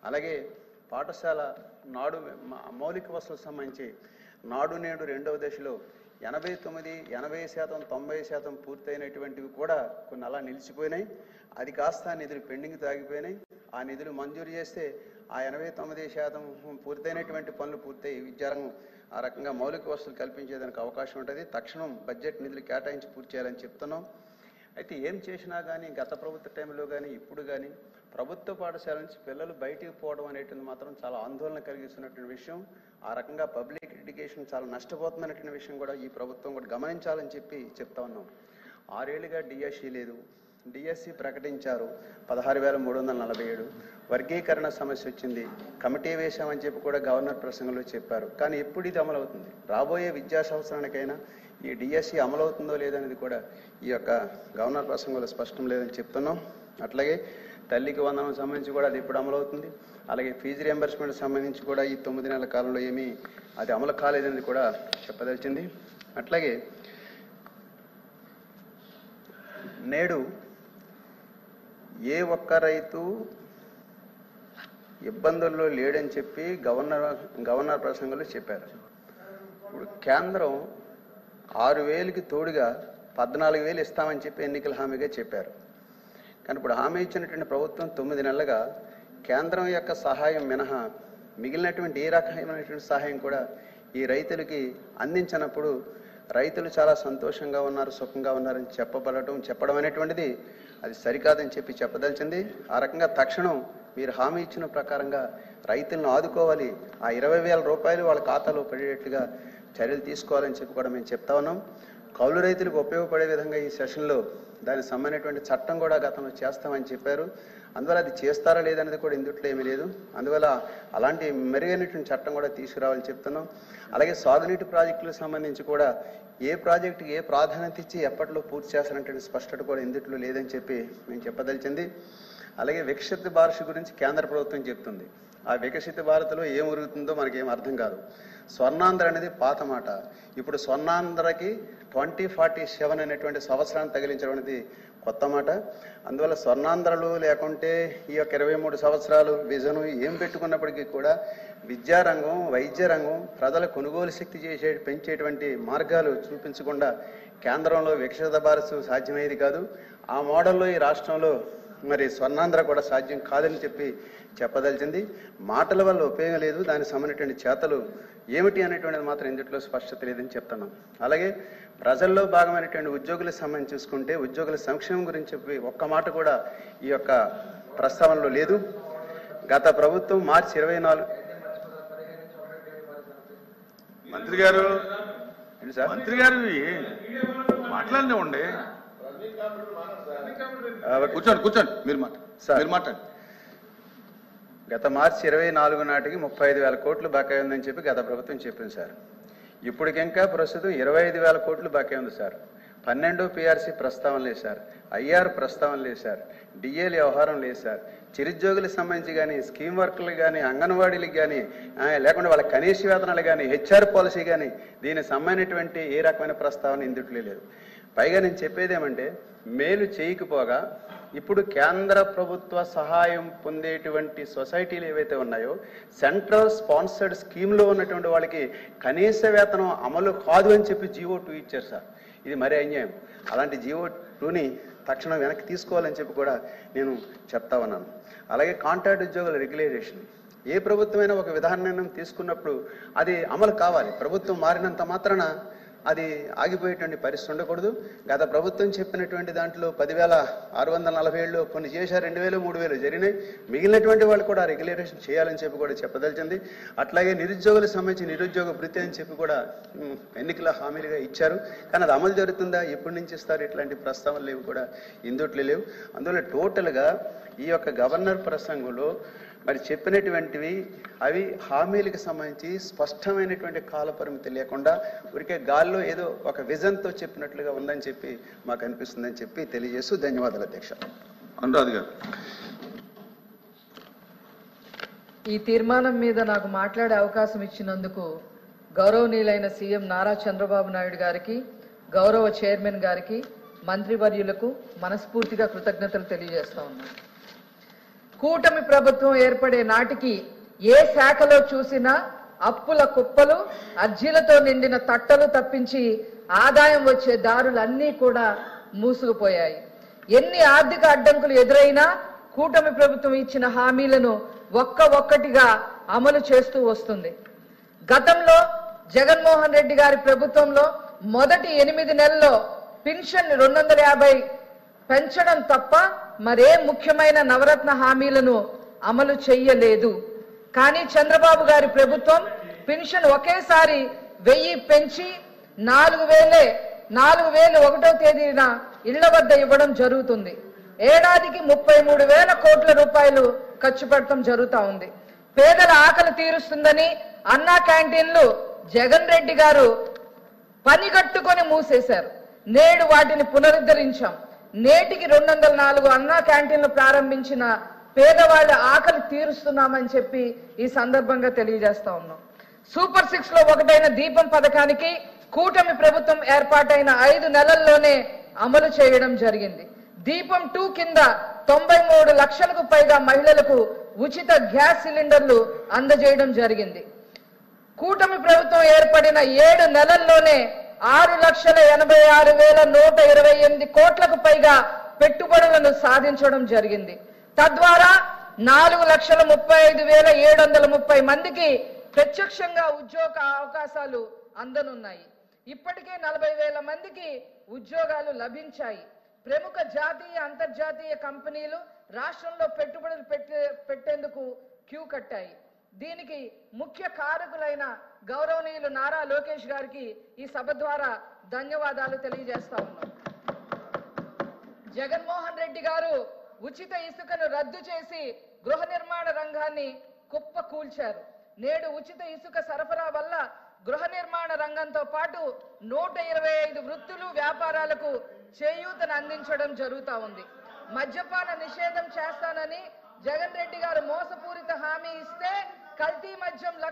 అలాగే పాఠశాల నాడు మౌలిక వసతులకు సంబంధించి నాడు నేడు 2వ దశలో 89, 80%, 90% పూర్తయినటువంటివి కూడా కొన్ని అలా నిలిచిపోయినాయి. అది కాస్త నిధులు పెండింగ్ ఆగిపోయినాయి. ఆ నిధులు మంజూరు చేస్తే ఆ 89% పూర్తయినటువంటి పనులు పూర్తయి విద్యారంగం ఆ రకంగా మౌలిక వసతులు కల్పించేదానికి అవకాశం ఉంటుంది. తక్షణం బడ్జెట్ నిధులు కేటాయించి పూర్తి చేయాలని చెప్తున్నాం. అయితే ఏం చేసినా కానీ గత ప్రభుత్వ టైంలో కానీ ఇప్పుడు కానీ ప్రభుత్వ పాఠశాల నుంచి పిల్లలు బయటికి పోవడం అనేటువంటి మాత్రం చాలా ఆందోళన కలిగిస్తున్నటువంటి విషయం. ఆ రకంగా పబ్లిక్ ఎడ్యుకేషన్ చాలా నష్టపోతుందనేటువంటి విషయం కూడా ఈ ప్రభుత్వం కూడా గమనించాలని చెప్పి చెప్తా ఉన్నాం. 6 ఏళ్లుగా డిఎస్సి లేదు. డిఎస్సి ప్రకటించారు 16,347. వర్గీకరణ సమస్య వచ్చింది, కమిటీ వేశామని చెప్పి కూడా గవర్నర్ ప్రసంగంలో చెప్పారు. కానీ ఎప్పుడు ఇది అమలవుతుంది? రాబోయే విద్యా సంవత్సరానికైనా ఈ డిఎస్సి అమలవుతుందో లేదనేది కూడా ఈ యొక్క గవర్నర్ ప్రసంగంలో స్పష్టం లేదని చెప్తున్నాం. అట్లాగే తల్లికి వందనం సంబంధించి కూడా అది ఎప్పుడు అమలవుతుంది? అలాగే ఫీజు రియంబర్స్మెంట్ సంబంధించి కూడా ఈ 9 నెలల కాలంలో ఏమీ అది అమలు కాలేదని కూడా చెప్పదలిచింది. అట్లాగే నేడు ఏ ఒక్క రైతు ఇబ్బందుల్లో లేడని చెప్పి గవర్నర్ ప్రసంగంలో చెప్పారు. ఇప్పుడు కేంద్రం 6,000కి తోడుగా 14,000 ఇస్తామని చెప్పి ఎన్నికల హామీగా చెప్పారు. కానీ ఇప్పుడు హామీ ఇచ్చినటువంటి ప్రభుత్వం 9 నెలలుగా కేంద్రం యొక్క సహాయం మినహా మిగిలినటువంటి ఏ రకమైనటువంటి సహాయం కూడా ఈ రైతులకి అందించినప్పుడు రైతులు చాలా సంతోషంగా ఉన్నారు, సుఖంగా ఉన్నారని చెప్పడం అనేటువంటిది అది సరికాదని చెప్పి చెప్పదలిచింది. ఆ రకంగా తక్షణం మీరు హామీ ఇచ్చిన ప్రకారంగా రైతులను ఆదుకోవాలి, ఆ 20,000 రూపాయలు వాళ్ళ ఖాతాలో పడేటట్లుగా చర్యలు తీసుకోవాలని చెప్పి కూడా మేము చెప్తా ఉన్నాం. కౌలు రైతులకు ఉపయోగపడే విధంగా ఈ సెషన్లో దానికి సంబంధించినటువంటి చట్టం కూడా గతంలో చేస్తామని చెప్పారు. అందువల్ల అది చేస్తారా లేదనేది కూడా ఇందుట్లో ఏమీ లేదు. అందువల్ల అలాంటి మెరుగైనటువంటి చట్టం కూడా తీసుకురావాలని చెప్తున్నాం. అలాగే సాగునీటి ప్రాజెక్టులకు సంబంధించి కూడా ఏ ప్రాజెక్టుకి ఏ ప్రాధాన్యత ఇచ్చి ఎప్పట్లో పూర్తి చేస్తారంటే స్పష్టత కూడా ఇందుట్లో లేదని చెప్పి మేము చెప్పదలిచింది. అలాగే వికసిత్ భారత్ గురించి కేంద్ర ప్రభుత్వం చెప్తుంది. ఆ వికసిత భారత్లో ఏం ఉరుగుతుందో మనకేం అర్థం కాదు. స్వర్ణాంధ్ర అనేది పాత మాట. ఇప్పుడు స్వర్ణాంధ్రకి 2047 అనేటువంటి సంవత్సరాన్ని తగిలించడం అనేది కొత్త మాట. అందువల్ల స్వర్ణాంధ్రలు లేకుంటే ఈ యొక్క 23 సంవత్సరాలు విజను ఏం పెట్టుకున్నప్పటికీ కూడా విద్యారంగం, వైద్య రంగం, ప్రజల కొనుగోలు శక్తి పెంచేటువంటి మార్గాలు చూపించకుండా కేంద్రంలో వికసిత భారత్ సాధ్యమయ్యేది కాదు. ఆ మోడల్లో ఈ రాష్ట్రంలో మరి స్వర్ణాంధ్ర కూడా సాధ్యం కాదని చెప్పదలిచింది. మాటల వల్ల ఉపయోగం లేదు, దానికి సంబంధించినటువంటి చేతలు ఏమిటి అనేటువంటిది మాత్రం ఇందులో స్పష్టత లేదని చెప్తున్నాం. అలాగే ప్రజల్లో భాగమైనటువంటి ఉద్యోగులకు సంబంధించి చూసుకుంటే ఉద్యోగుల సంక్షేమం గురించి చెప్పి ఒక్క మాట కూడా ఈ యొక్క ప్రస్తావనలో లేదు. గత ప్రభుత్వం మార్చి 24 మంత్రి గారు మాట్లాడినివ్వండి. కూర్చోండి మీరు మాట్లాడండి. గత మార్చి 24 నాటికి 35,000 కోట్లు బకాయి ఉందని చెప్పి గత ప్రభుత్వం చెప్పింది సార్. ఇప్పటికింకా ప్రస్తుతం 25,000 కోట్లు బకాయి ఉంది సార్. 12 PRC ప్రస్తావన లేదు సార్, IR ప్రస్తావన లేదు సార్, DL వ్యవహారం లేదు సార్. చిరుద్యోగులకు సంబంధించి కానీ, స్కీమ్ వర్కర్లకు కానీ, అంగన్వాడీలకు కానీ, లేకుంటే వాళ్ళ కనీస వేతనాలు కానీ, HR పాలసీ కానీ దీనికి సంబంధించినటువంటి ఏ రకమైన ప్రస్తావన ఇందుట్లో లేదు. పైగా నేను చెప్పేది ఏమంటే, మేలు చేయకపోగా ఇప్పుడు కేంద్ర ప్రభుత్వ సహాయం పొందేటువంటి సొసైటీలు ఏవైతే ఉన్నాయో సెంట్రల్ స్పాన్సర్డ్ స్కీమ్లో ఉన్నటువంటి వాళ్ళకి కనీస వేతనం అమలు కాదు అని చెప్పి GO2 ఇచ్చారు సార్. ఇది మరీ అన్యాయం. అలాంటి GO2ని తక్షణం వెనక్కి తీసుకోవాలని చెప్పి కూడా నేను చెప్తా ఉన్నాను. అలాగే కాంట్రాక్ట్ ఉద్యోగుల రెగ్యులేషన్, ఏ ప్రభుత్వమైనా ఒక విధాన నిర్ణయం తీసుకున్నప్పుడు అది అమలు కావాలి. ప్రభుత్వం మారినంత మాత్రాన అది ఆగిపోయేటువంటి పరిస్థితి ఉండకూడదు. గత ప్రభుత్వం చెప్పినటువంటి దాంట్లో 10,647 కొన్ని చేశారు, 2,000, 3,000 జరిగినాయి. మిగిలినటువంటి వాళ్ళు కూడా రెగ్యులేషన్ చేయాలని చెప్పి కూడా చెప్పదలిచింది. అట్లాగే నిరుద్యోగులకు సంబంధించి నిరుద్యోగ భృతి అని చెప్పి కూడా ఎన్నికల హామీలుగా ఇచ్చారు. కానీ అది అమలు జరుగుతుందా, ఎప్పటి నుంచి ఇస్తారు, ఇట్లాంటి ప్రస్తావనలు లేవు కూడా ఇందుట్లో లేవు. అందువల్ల టోటల్గా ఈ యొక్క గవర్నర్ ప్రసంగంలో మరి చెప్పినటువంటివి అవి హామీలకు సంబంధించి స్పష్టమైనటువంటి కాలపరిమితి లేకుండా ఊరికే గాల్లో ఏదో ఒక విజన్తో చెప్పినట్లుగా ఉందని చెప్పి మాకు అనిపిస్తుందని చెప్పి తెలియజేస్తూ ధన్యవాదాలు అధ్యక్ష. అనురాధ గారు. ఈ తీర్మానం మీద నాకు మాట్లాడే అవకాశం ఇచ్చినందుకు గౌరవనీయులైన సీఎం నారా చంద్రబాబు నాయుడు గారికి, గౌరవ చైర్మన్ గారికి, మంత్రివర్యులకు మనస్ఫూర్తిగా కృతజ్ఞతలు తెలియజేస్తా ఉన్నాను. కూటమి ప్రభుత్వం ఏర్పడే నాటికి ఏ శాఖలో చూసినా అప్పుల కుప్పలు, అర్జీలతో నిండిన తట్టలు తప్పించి ఆదాయం వచ్చే దారులన్నీ కూడా మూసుకుపోయాయి. ఎన్ని ఆర్థిక అడ్డంకులు ఎదురైనా కూటమి ప్రభుత్వం ఇచ్చిన హామీలను ఒక్కటిగా అమలు చేస్తూ వస్తుంది. గతంలో జగన్మోహన్ రెడ్డి గారి ప్రభుత్వంలో మొదటి 8 నెలల్లో పెన్షన్ 250 పెంచడం తప్ప మరే ముఖ్యమైన నవరత్న హామీలను అమలు చెయ్యలేదు. కానీ చంద్రబాబు గారి ప్రభుత్వం పెన్షన్ ఒకేసారి 1000 పెంచి 4,000 1వ తేదీన ఇళ్ల వద్ద ఇవ్వడం జరుగుతుంది. ఏడాదికి 33,000 కోట్ల రూపాయలు ఖర్చు పెట్టడం జరుగుతా ఉంది. పేదల ఆకలి తీరుస్తుందని అన్నా క్యాంటీన్లు జగన్ రెడ్డి గారు పనిగట్టుకొని మూసేశారు. నేడు వాటిని పునరుద్ధరించాం. నేటికి 204 అన్నా క్యాంటీన్లు ప్రారంభించిన పేదవాళ్ళ ఆకలి తీరుస్తున్నామని చెప్పి ఈ సందర్భంగా తెలియజేస్తా ఉన్నాం. సూపర్ 6 లో ఒకటైన దీపం పథకానికి కూటమి ప్రభుత్వం ఏర్పాటైన 5 నెలల్లోనే అమలు చేయడం జరిగింది. దీపం 2 కింద 93 లక్షలకు పైగా మహిళలకు ఉచిత గ్యాస్ సిలిండర్లు అందజేయడం జరిగింది. కూటమి ప్రభుత్వం ఏర్పడిన 7 నెలల్లోనే 6,86,128 కోట్లకు పైగా పెట్టుబడులను సాధించడం జరిగింది. తద్వారా 4,35,730 మందికి ప్రత్యక్షంగా ఉద్యోగ అవకాశాలు అందనున్నాయి. ఇప్పటికే 40,000 మందికి ఉద్యోగాలు లభించాయి. ప్రముఖ జాతీయ అంతర్జాతీయ కంపెనీలు రాష్ట్రంలో పెట్టుబడులు పెట్టేందుకు క్యూ కట్టాయి. దీనికి ముఖ్య కారకులైన గౌరవనీయులు నారా లోకేష్ గారికి ఈ సభ ద్వారా ధన్యవాదాలు తెలియజేస్తా ఉన్నాం. జగన్మోహన్ రెడ్డి గారు ఉచిత ఇసుకను రద్దు చేసి గృహ నిర్మాణ రంగాన్ని కుప్ప కూల్చారు. నేడు ఉచిత ఇసుక సరఫరా వల్ల గృహ నిర్మాణ రంగంతో పాటు 125 వృత్తులు, వ్యాపారాలకు చేయూతను అందించడం జరుగుతా ఉంది. మద్యపాన నిషేధం చేస్తానని జగన్ రెడ్డి గారు మోసపూరిత హామీ ఇస్తే కల్తీ మద్యంతో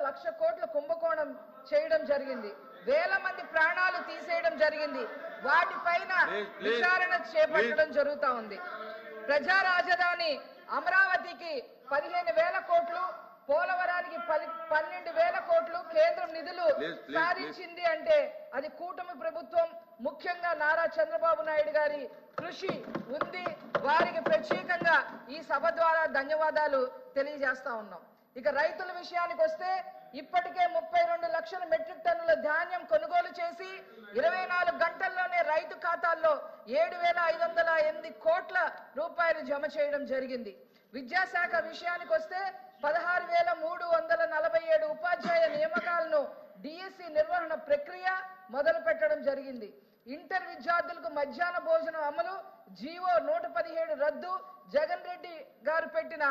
1,00,00,000 కోట్ల కుంభకోణం చేయడం జరిగింది. వేల మంది ప్రాణాలు తీసేయడం జరిగింది. వాటిపైన విచారణ చేపట్టడం జరుగుతా ఉంది. ప్రజా రాజధాని అమరావతికి 15,000 కోట్లు, పోలవరానికి 12,000 కోట్లు కేంద్రం నిధులు సాధించింది అంటే అది కూటమి ప్రభుత్వం, ముఖ్యంగా నారా చంద్రబాబు నాయుడు గారి కృషి ఉంది. వారికి ప్రత్యేకంగా ఈ సభ ద్వారా ధన్యవాదాలు తెలియజేస్తా ఉన్నాం. ఇక రైతుల విషయానికి వస్తే ఇప్పటికే 32 లక్షల మెట్రిక్ టన్నుల ధాన్యం కొనుగోలు చేసి 24 గంటల్లోనే రైతు ఖాతాల్లో 7,508 కోట్ల రూపాయలు జమ చేయడం జరిగింది. విద్యాశాఖ విషయానికి వస్తే 16,347 ఉపాధ్యాయ నియామకాలను డిఎస్సి నిర్వహణ ప్రక్రియ మొదలు పెట్టడం జరిగింది. ఇంటర్ విద్యార్థులకు మధ్యాహ్న భోజనం అమలు, జీవో 117 రద్దు, జగన్ రెడ్డి గారు పెట్టిన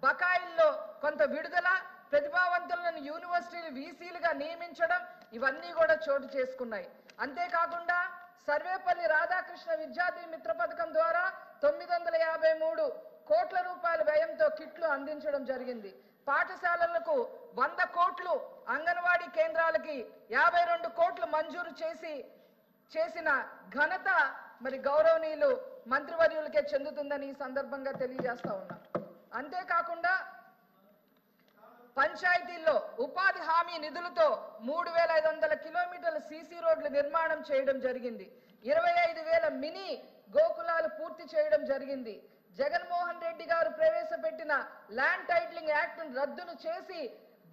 బకాయిల్లో కొంత విడుదల, ప్రతిభావంతులను యూనివర్సిటీలు వీసీలుగా నియమించడం ఇవన్నీ కూడా చోటు చేసుకున్నాయి. అంతేకాకుండా సర్వేపల్లి రాధాకృష్ణ విద్యార్థి మిత్ర పథకం ద్వారా 953 కోట్ల రూపాయల వ్యయంతో కిట్లు అందించడం జరిగింది. పాఠశాలలకు 100 కోట్లు, అంగన్వాడీ కేంద్రాలకి 52 కోట్లు మంజూరు చేసిన ఘనత మరి గౌరవనీయులు మంత్రివర్యులకే చెందుతుందని ఈ సందర్భంగా తెలియజేస్తా ఉన్నా. అంతేకాకుండా పంచాయతీల్లో ఉపాధి హామీ నిధులతో 3,500 కిలోమీటర్ల సీసీ రోడ్లు నిర్మాణం చేయడం జరిగింది. 25,000 మినీ గోకులాలు పూర్తి చేయడం జరిగింది. జగన్మోహన్ రెడ్డి గారు ప్రవేశపెట్టిన ల్యాండ్ టైటిలింగ్ యాక్ట్ రద్దును చేసి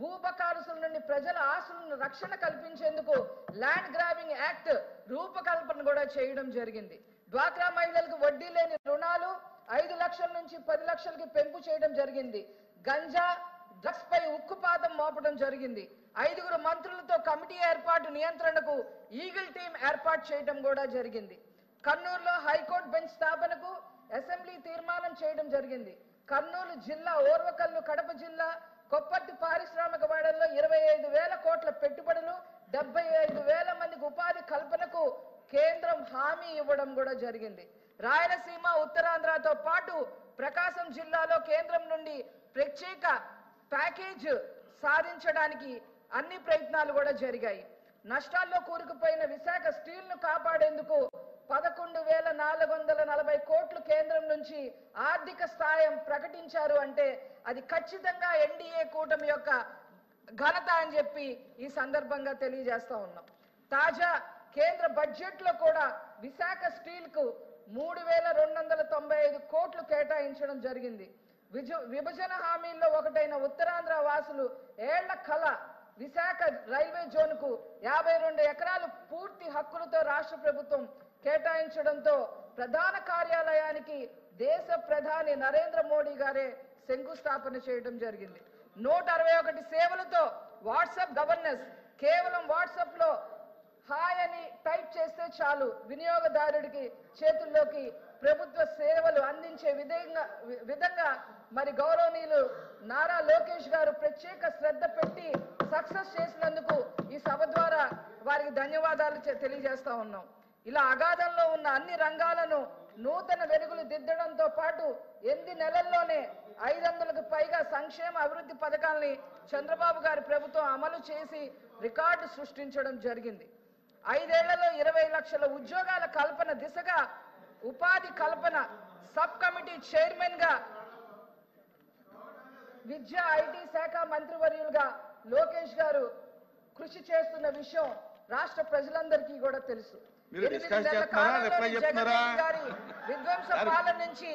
భూబకారుసుల నుండి ప్రజల ఆస్తులను రక్షణ కల్పించేందుకు ల్యాండ్ గ్రాబింగ్ యాక్ట్ రూపకల్పన కూడా చేయడం జరిగింది. డ్వాక్రా మహిళలకు వడ్డీ లేని రుణాలు 5 లక్షల నుంచి 10 లక్షలకి పెంపు చేయడం జరిగింది. గంజా డ్రగ్స్ పై ఉక్కుపాతం మోపడం జరిగింది. 5 మంత్రులతో కమిటీ ఏర్పాటు, నియంత్రణకు ఈగిల్ టీం ఏర్పాటు చేయడం కూడా జరిగింది. కర్నూలులో హైకోర్టు బెంచ్ స్థాపనకు అసెంబ్లీ తీర్మానం చేయడం జరిగింది. కర్నూలు జిల్లా ఓర్వకల్లు, కడప జిల్లా కొప్పర్తి పారిశ్రామిక వాడల్లో 25,000 కోట్ల పెట్టుబడులు, 75,000 మందికి ఉపాధి కల్పనకు కేంద్రం హామీ ఇవ్వడం కూడా జరిగింది. రాయలసీమ, ఉత్తరాంధ్రతో పాటు ప్రకాశం జిల్లాలో కేంద్రం నుండి ప్రత్యేక ప్యాకేజ్ సాధించడానికి అన్ని ప్రయత్నాలు కూడా జరిగాయి. నష్టాల్లో కూరుకుపోయిన విశాఖ స్టీల్ ను కాపాడేందుకు 11,440 కోట్లు కేంద్రం నుంచి ఆర్థిక సాయం ప్రకటించారు అంటే అది ఖచ్చితంగా ఎన్డీఏ కూటమి యొక్క ఘనత అని చెప్పి ఈ సందర్భంగా తెలియజేస్తా ఉన్నాం. తాజా కేంద్ర బడ్జెట్ లో కూడా విశాఖ స్టీల్ కు 3,295 కోట్లు కేటాయించడం జరిగింది. విభజన హామీల్లో ఒకటైన ఉత్తరాంధ్ర వాసులు ఏళ్ల కళ విశాఖ రైల్వే జోన్ కు 52 ఎకరాలు పూర్తి హక్కులతో రాష్ట్ర ప్రభుత్వం కేటాయించడంతో ప్రధాన కార్యాలయానికి దేశ ప్రధాని నరేంద్ర మోడీ గారే శంకుస్థాపన చేయడం జరిగింది. 161 సేవలతో వాట్సాప్ గవర్నెన్స్, కేవలం వాట్సాప్ లో హాయ్ అని టైప్ చేస్తే చాలు వినియోగదారుడికి చేతుల్లోకి ప్రభుత్వ సేవలు అందించే విధంగా మరి గౌరవనీయులు నారా లోకేష్ గారు ప్రత్యేక శ్రద్ధ పెట్టి సక్సెస్ చేసినందుకు ఈ సభ ద్వారా వారికి ధన్యవాదాలు తెలియజేస్తా ఉన్నాం. ఇలా అగాధంలో ఉన్న అన్ని రంగాలను నూతన వెలుగులు దిద్దడంతో పాటు 8 నెలల్లోనే 500కు పైగా సంక్షేమ అభివృద్ధి పథకాలని చంద్రబాబు గారి ప్రభుత్వం అమలు చేసి రికార్డు సృష్టించడం జరిగింది. 5 ఏళ్లలో 20 లక్షల ఉద్యోగాల కల్పన దిశగా ఉపాధి కల్పన సబ్ కమిటీ చైర్మన్ గా విద్యా ఐటీ శాఖ మంత్రివర్యులుగా లోకేష్ గారు కృషి చేస్తున్న విషయం రాష్ట్ర ప్రజలందరికీ కూడా తెలుసు. 8 నెలల కాలంలో జగన్ గారి విధ్వంస పాలన నుంచి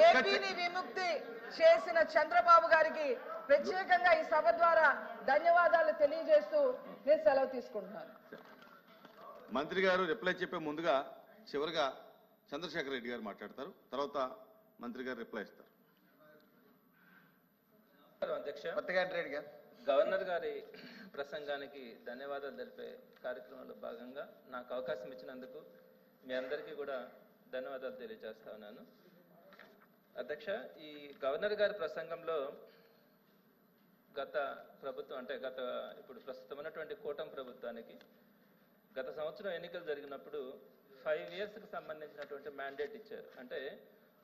ఏపీని విముక్తి చేసిన చంద్రబాబు గారికి ప్రత్యేకంగా ఈ సభ ద్వారా ధన్యవాదాలు తెలియజేస్తూ నేను సెలవు తీసుకుంటున్నాను. మంత్రి గారు రిప్లై చెప్పే ముందుగా చివరిగా చంద్రశేఖర్ రెడ్డి గారు మాట్లాడతారు. తర్వాత మంత్రి గారు రిప్లై ఇస్తారు. అధ్యక్ష, రెడ్డి గారు గవర్నర్ గారి ప్రసంగానికి ధన్యవాదాలు తెలిపే కార్యక్రమంలో భాగంగా నాకు అవకాశం ఇచ్చినందుకు మీ అందరికీ కూడా ధన్యవాదాలు తెలియజేస్తా ఉన్నాను. అధ్యక్ష, ఈ గవర్నర్ గారి ప్రసంగంలో గత ప్రభుత్వం అంటే ఇప్పుడు ప్రస్తుతం ఉన్నటువంటి కూటమి ప్రభుత్వానికి గత సంవత్సరం ఎన్నికలు జరిగినప్పుడు 5 yearsకి సంబంధించినటువంటి మ్యాండేట్ ఇచ్చారు. అంటే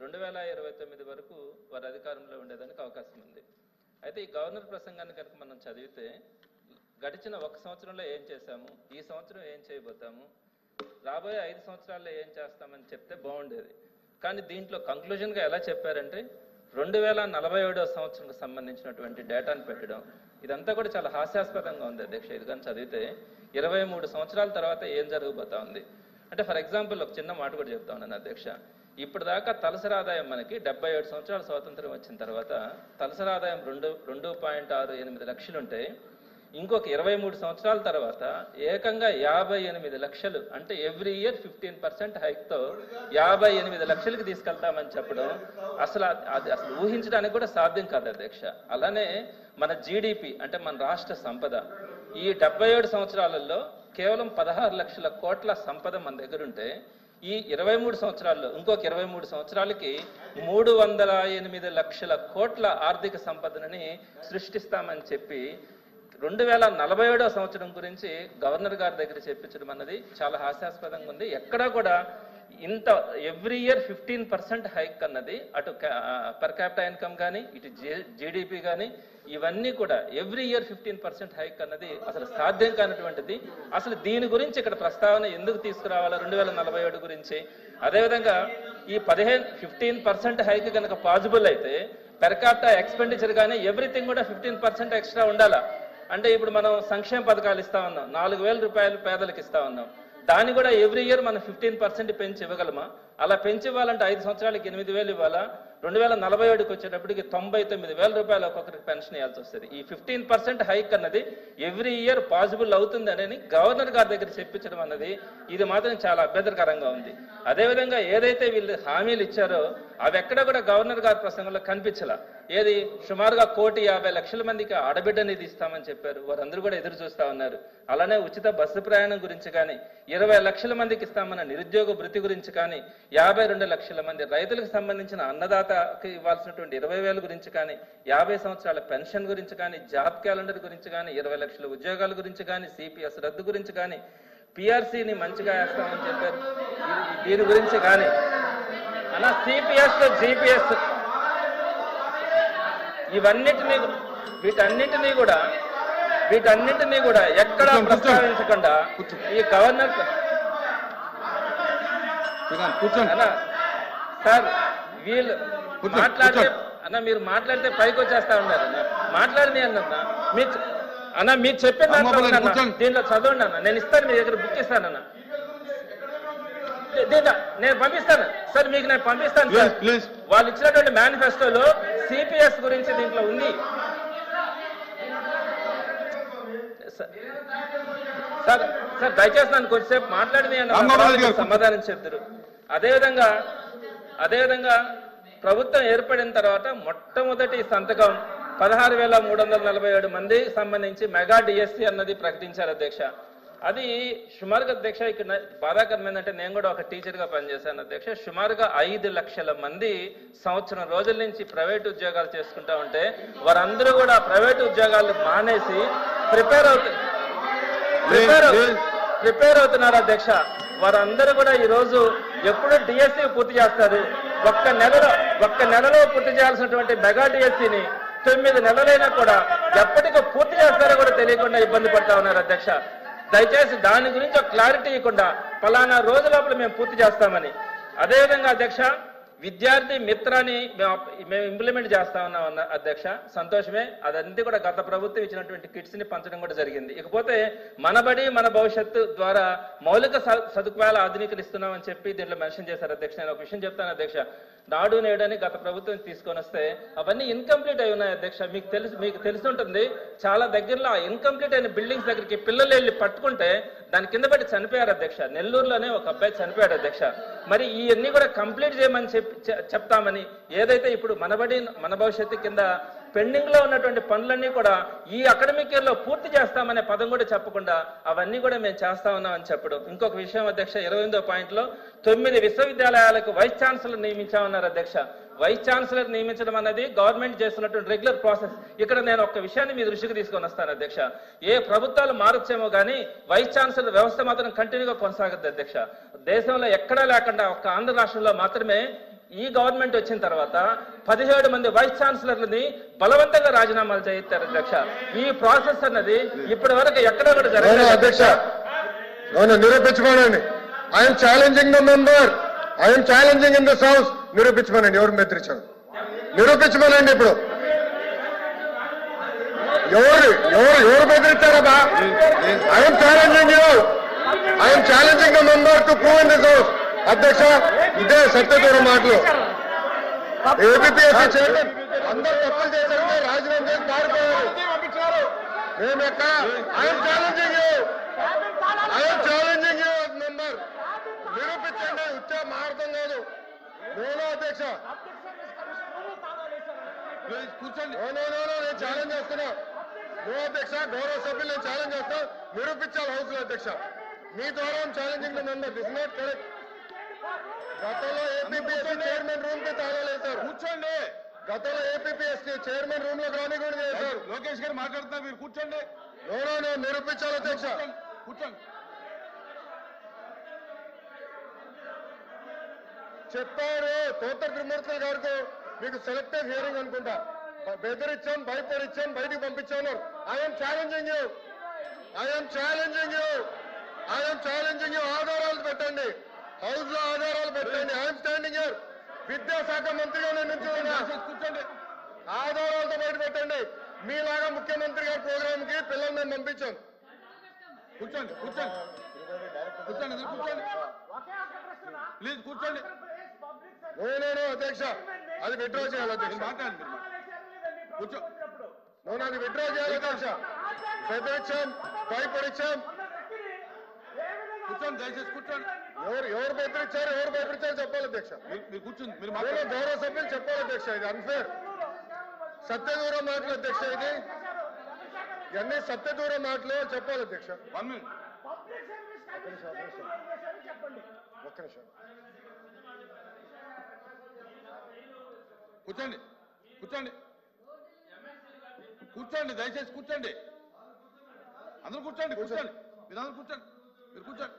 2029 వరకు వారి అధికారంలో ఉండేదానికి అవకాశం ఉంది. అయితే ఈ గవర్నర్ ప్రసంగాన్ని కనుక మనం చదివితే గడిచిన 1 సంవత్సరంలో ఏం చేశాము, ఈ సంవత్సరం ఏం చేయబోతాము, రాబోయే 5 సంవత్సరాల్లో ఏం చేస్తామని చెప్తే బాగుండేది. కానీ దీంట్లో కంక్లూజన్గా ఎలా చెప్పారంటే 2047వ సంవత్సరంకి సంబంధించినటువంటి డేటాను పెట్టడం, ఇదంతా కూడా చాలా హాస్యాస్పదంగా ఉంది అధ్యక్ష. ఇది కానీ చదివితే 23 సంవత్సరాల తర్వాత ఏం జరగబోతా ఉంది అంటే, ఫర్ ఎగ్జాంపుల్ ఒక చిన్న మాట కూడా చెప్తా ఉన్నాను అధ్యక్ష. ఇప్పుడు దాకా తలసరి ఆదాయం మనకి 77 సంవత్సరాల స్వాతంత్రం వచ్చిన తర్వాత తలసరి ఆదాయం 2.68 లక్షలు ఉంటే, ఇంకొక 23 సంవత్సరాల తర్వాత ఏకంగా 58 లక్షలు, అంటే ఎవ్రీ ఇయర్ 15% హైక్తో 58 లక్షలకి తీసుకెళ్తామని చెప్పడం అది అసలు ఊహించడానికి కూడా సాధ్యం కాదు అధ్యక్ష. అలానే మన జీడిపి అంటే మన రాష్ట్ర సంపద ఈ 77 సంవత్సరాలలో కేవలం 16 లక్షల కోట్ల సంపద మన దగ్గర ఉంటే, ఈ 23 సంవత్సరాల్లో ఇంకొక 23 సంవత్సరాలకి 308 లక్షల కోట్ల ఆర్థిక సంపదనని సృష్టిస్తామని చెప్పి 2047వ సంవత్సరం గురించి గవర్నర్ గారి దగ్గర చెప్పించడం అన్నది చాలా హాస్యాస్పదంగా ఉంది. ఎక్కడా కూడా ఇంత ఎవ్రీ ఇయర్ 15% హైక్ అన్నది అటు పర్ క్యాపిటా ఇన్కమ్ కానీ ఇటు జీడిపి కానీ ఇవన్నీ కూడా ఎవ్రీ ఇయర్ 15% హైక్ అన్నది అసలు సాధ్యం కానటువంటిది. అసలు దీని గురించి ఇక్కడ ప్రస్తావన ఎందుకు తీసుకురావాలా 2047 గురించి? అదేవిధంగా ఈ 15% హైక్ కనుక పాసిబుల్ అయితే పర్ క్యాపిటా ఎక్స్పెండిచర్ కానీ ఎవ్రీథింగ్ కూడా 15% ఎక్స్ట్రా ఉండాలా. అంటే ఇప్పుడు మనం సంక్షేమ పథకాలు ఇస్తా ఉన్నాం, 4,000 రూపాయలు పేదలకు ఇస్తా ఉన్నాం, దాన్ని కూడా ఎవ్రీ ఇయర్ మనం 15% పెంచి ఇవ్వగలమా? అలా పెంచి ఇవ్వాలంటే 5 సంవత్సరాలకి 8,000 ఇవ్వాలా? 2047కి వచ్చేటప్పటికి 99,000 రూపాయలు ఒక్కొక్కరికి పెన్షన్ ఇవ్వాల్సి వస్తుంది. ఈ 15% హైక్ అన్నది ఎవ్రీ ఇయర్ పాసిబుల్ అవుతుంది అని గవర్నర్ గారి దగ్గర చెప్పించడం అన్నది ఇది మాత్రం చాలా అభ్యంతరకరంగా ఉంది. అదేవిధంగా ఏదైతే వీళ్ళు హామీలు ఇచ్చారో అవి ఎక్కడ కూడా గవర్నర్ గారి ప్రసంగంలో కనిపించాల. ఏది సుమారుగా 1,50,00,000 మందికి ఆడబిడ్డ నిధి ఇస్తామని చెప్పారు, వారందరూ కూడా ఎదురు చూస్తా ఉన్నారు. అలానే ఉచిత బస్సు ప్రయాణం గురించి కానీ 20 లక్షల మందికి ఇస్తామన్న నిరుద్యోగ భృతి గురించి కానీ 52 లక్షల మంది రైతులకు సంబంధించిన అన్నదాతకి ఇవ్వాల్సినటువంటి 20,000 గురించి కానీ 50 సంవత్సరాల పెన్షన్ గురించి కానీ జాబ్ క్యాలెండర్ గురించి కానీ 20 లక్షల ఉద్యోగాల గురించి కానీ సిపిఎస్ రద్దు గురించి కానీ పిఆర్సీని మంచిగా వేస్తామని చెప్పారు. దీని గురించి కానీ అలా సిపిఎస్ జిపిఎస్ వీటన్నిటినీ కూడా ఎక్కడా ప్రస్తావించకుండా ఈ గవర్నర్ సార్ వీళ్ళు మాట్లాడితే అన్న మీరు మాట్లాడితే పైకి వచ్చేస్తా ఉన్నారు అన్న, మాట్లాడిని అన్న మీరు చెప్పిన దీంట్లో చదవండి అన్న, నేను ఇస్తాను మీ దగ్గర బుక్ ఇస్తానన్న, దీంట్లో నేను పంపిస్తాను సార్, మీకు నేను పంపిస్తాను సార్. వాళ్ళు ఇచ్చినటువంటి మేనిఫెస్టోలో సిపిఎస్ గురించి దీంట్లో ఉంది సార్. సార్ దయచేసి నన్ను కొద్దిసేపు మాట్లాడిని అన్న సమాధానం చెప్తారు. అదేవిధంగా ప్రభుత్వం ఏర్పడిన తర్వాత మొట్టమొదటి సంతకం 16,347 మంది సంబంధించి మెగా డిఎస్సి అన్నది ప్రకటించారు అధ్యక్ష. అది సుమారుగా అధ్యక్ష ఇక్కడ బాధాకరమైందంటే నేను కూడా ఒక టీచర్గా పనిచేశాను అధ్యక్ష. సుమారుగా 5 లక్షల మంది సంవత్సరం రోజుల నుంచి ప్రైవేట్ ఉద్యోగాలు చేసుకుంటా ఉంటే వారందరూ కూడా ప్రైవేట్ ఉద్యోగాలు మానేసి ప్రిపేర్ అవుతున్నారు అధ్యక్ష. వారందరూ కూడా ఈ రోజు ఎప్పుడు డిఎస్సి పూర్తి చేస్తారు, ఒక్క నెలలో పూర్తి చేయాల్సినటువంటి మెగా డిఎస్సిని 9 నెలలైనా కూడా ఎప్పటికీ పూర్తి చేస్తారో కూడా తెలియకుండా ఇబ్బంది పడతా ఉన్నారు అధ్యక్ష. దయచేసి దాని గురించి ఒక క్లారిటీ ఇవ్వకుండా పలానా రోజు లోపల మేము పూర్తి చేస్తామని. అదేవిధంగా అధ్యక్ష విద్యార్థి మిత్రాన్ని మేము ఇంప్లిమెంట్ చేస్తా ఉన్నాం అధ్యక్ష, సంతోషమే. అదంతా కూడా గత ప్రభుత్వం ఇచ్చినటువంటి కిట్స్ ని పంచడం కూడా జరిగింది. ఇకపోతే మనబడి మన భవిష్యత్తు ద్వారా మౌలిక సదుపాయాలు ఆధునీకరిస్తున్నామని చెప్పి దీంట్లో మెన్షన్ చేశారు అధ్యక్ష. నేను ఒక విషయం చెప్తాను అధ్యక్ష, నాడు నేడని గత ప్రభుత్వం తీసుకొని వస్తే అవన్నీ ఇన్కంప్లీట్ అయి ఉన్నాయి అధ్యక్ష. మీకు తెలుసుంటుంది, చాలా దగ్గరలో ఆ ఇన్కంప్లీట్ అయిన బిల్డింగ్స్ దగ్గరికి పిల్లలు వెళ్ళి పట్టుకుంటే దాని కింద పట్టి చనిపోయారు అధ్యక్ష. నెల్లూరులోనే ఒక అబ్బాయి చనిపోయాడు అధ్యక్ష. మరి ఇవన్నీ కూడా కంప్లీట్ చేయమని చెప్తామని ఏదైతే ఇప్పుడు మన భవిష్యత్తు కింద పెండింగ్ లో ఉన్నటువంటి పనులన్నీ కూడా ఈ అకాడమిక్ ఇయర్ లో పూర్తి చేస్తామనే పదం కూడా చెప్పకుండా అవన్నీ కూడా మేము చేస్తా ఉన్నామని చెప్పడం. ఇంకొక విషయం అధ్యక్ష, 28వ పాయింట్లో 9 విశ్వవిద్యాలయాలకు వైస్ ఛాన్సలర్ నియమించామన్నారు అధ్యక్ష. వైస్ ఛాన్సలర్ నియమించడం అనేది గవర్నమెంట్ చేస్తున్నటువంటి రెగ్యులర్ ప్రాసెస్. ఇక్కడ నేను ఒక విషయాన్ని మీ దృష్టికి తీసుకొని వస్తాను అధ్యక్ష. ఏ ప్రభుత్వాలు మారొచ్చేమో కానీ వైస్ ఛాన్సలర్ వ్యవస్థ మాత్రం కంటిన్యూగా కొనసాగుద్ది అధ్యక్ష. దేశంలో ఎక్కడా లేకుండా ఒక్క ఆంధ్ర రాష్ట్రంలో మాత్రమే ఈ గవర్నమెంట్ వచ్చిన తర్వాత 17 మంది వైస్ ఛాన్సలర్లని బలవంతంగా రాజీనామాలు చేయిస్తారు అధ్యక్ష. ఈ ప్రాసెస్ అన్నది ఇప్పటి వరకు ఎక్కడ కూడా జరగలేదు అధ్యక్ష. నిరూపించమనండి. I'm challenging the member, I'm challenging in this house. నిరూపించమనండి ఎవరు బెదిరించారు, నిరూపించమనండి. ఇప్పుడు ఎవరు బెదిరించారబ్బా? I'm challenging you, I'm challenging the member to prove in this house. అధ్యక్ష, ఇదే సత్యదూరం మాటలు. ఏపీఎస్సీ చైర్మన్ అందరూ తప్పులు చేశారు, రాజీనామా చేసి పారిపోయారు. మేము ఎక్కడ? I'm challenging you, I'm challenging you member. నిరూపించండి. ఉచ్చా మారతం కాదు. నేను అధ్యక్ష కూర్చోండి. నేను ఛాలెంజ్ చేస్తున్నా. నో అధ్యక్ష, గౌరవ సభ్యులు నేను ఛాలెంజ్ చేస్తా. నిరూపించాలి హౌస్ లో అధ్యక్ష. మీ ద్వారా challenging the member. This not correct. గతంలో ఏపీఎస్సీ చైర్మన్ రూమ్ కి తాళాలు వేశారు. కూర్చోండి. గతంలో ఏపీఎస్సీ చైర్మన్ రూమ్ లో రాని కూడా చేశారు. లోకేష్ గారు మాట్లాడుతున్నారు, మీరు కూర్చోండి. నేను నిరూపించాలి అధ్యక్ష. కూర్చోండి. చెప్పారు తోట త్రిమూర్తులు గారికి, మీకు సెలెక్టివ్ హియరింగ్ అనుకుంటా. బెదిరించాం, భయపడిచ్చాం, బయటికి పంపించాను. I'm challenging you, I'm challenging you, I'm challenging you. ఆధారాలు పెట్టండి, హౌస్ లో ఆధారాలు పెట్టండి. I'm standing here. విద్యాశాఖ మంత్రిగా నేను నిల్చున్నా. కూర్చోండి. ఆధారాలతో బయట పెట్టండి. మీలాగా ముఖ్యమంత్రి గారి ప్రోగ్రామ్ కి పిల్లలు మేము పంపించాం. కూర్చోండి. కూర్చోండి. కూర్చోండి. కూర్చోండి. ప్లీజ్ కూర్చోండి. నేను అధ్యక్ష అది విత్డ్రా చేయాలి అధ్యక్ష. మాట్లాడండి. కూర్చో. అది విత్డ్రా చేయాలి అధ్యక్ష. బెదిరించాం, భయపడిచ్చాం. కూర్చోండి. దయచేసి కూర్చోండి. ఎవరు భయపడిచ్చారు చెప్పాలి అధ్యక్ష. మీరు కూర్చోండి. మీరు గౌరవ సభ్యులు చెప్పాలి అధ్యక్ష. ఇది అన్ఫేర్. సత్యదూరం మాటలు అధ్యక్ష. ఇది ఇవన్నీ సత్యదూరం మాటలు చెప్పాలి అధ్యక్ష. 1 minute. ఒక్క నిమిషం. కూర్చోండి. కూర్చోండి. కూర్చోండి. దయచేసి కూర్చోండి. అందరూ కూర్చోండి. కూర్చోండి. మీరు అందరూ కూర్చోండి. మీరు కూర్చోండి.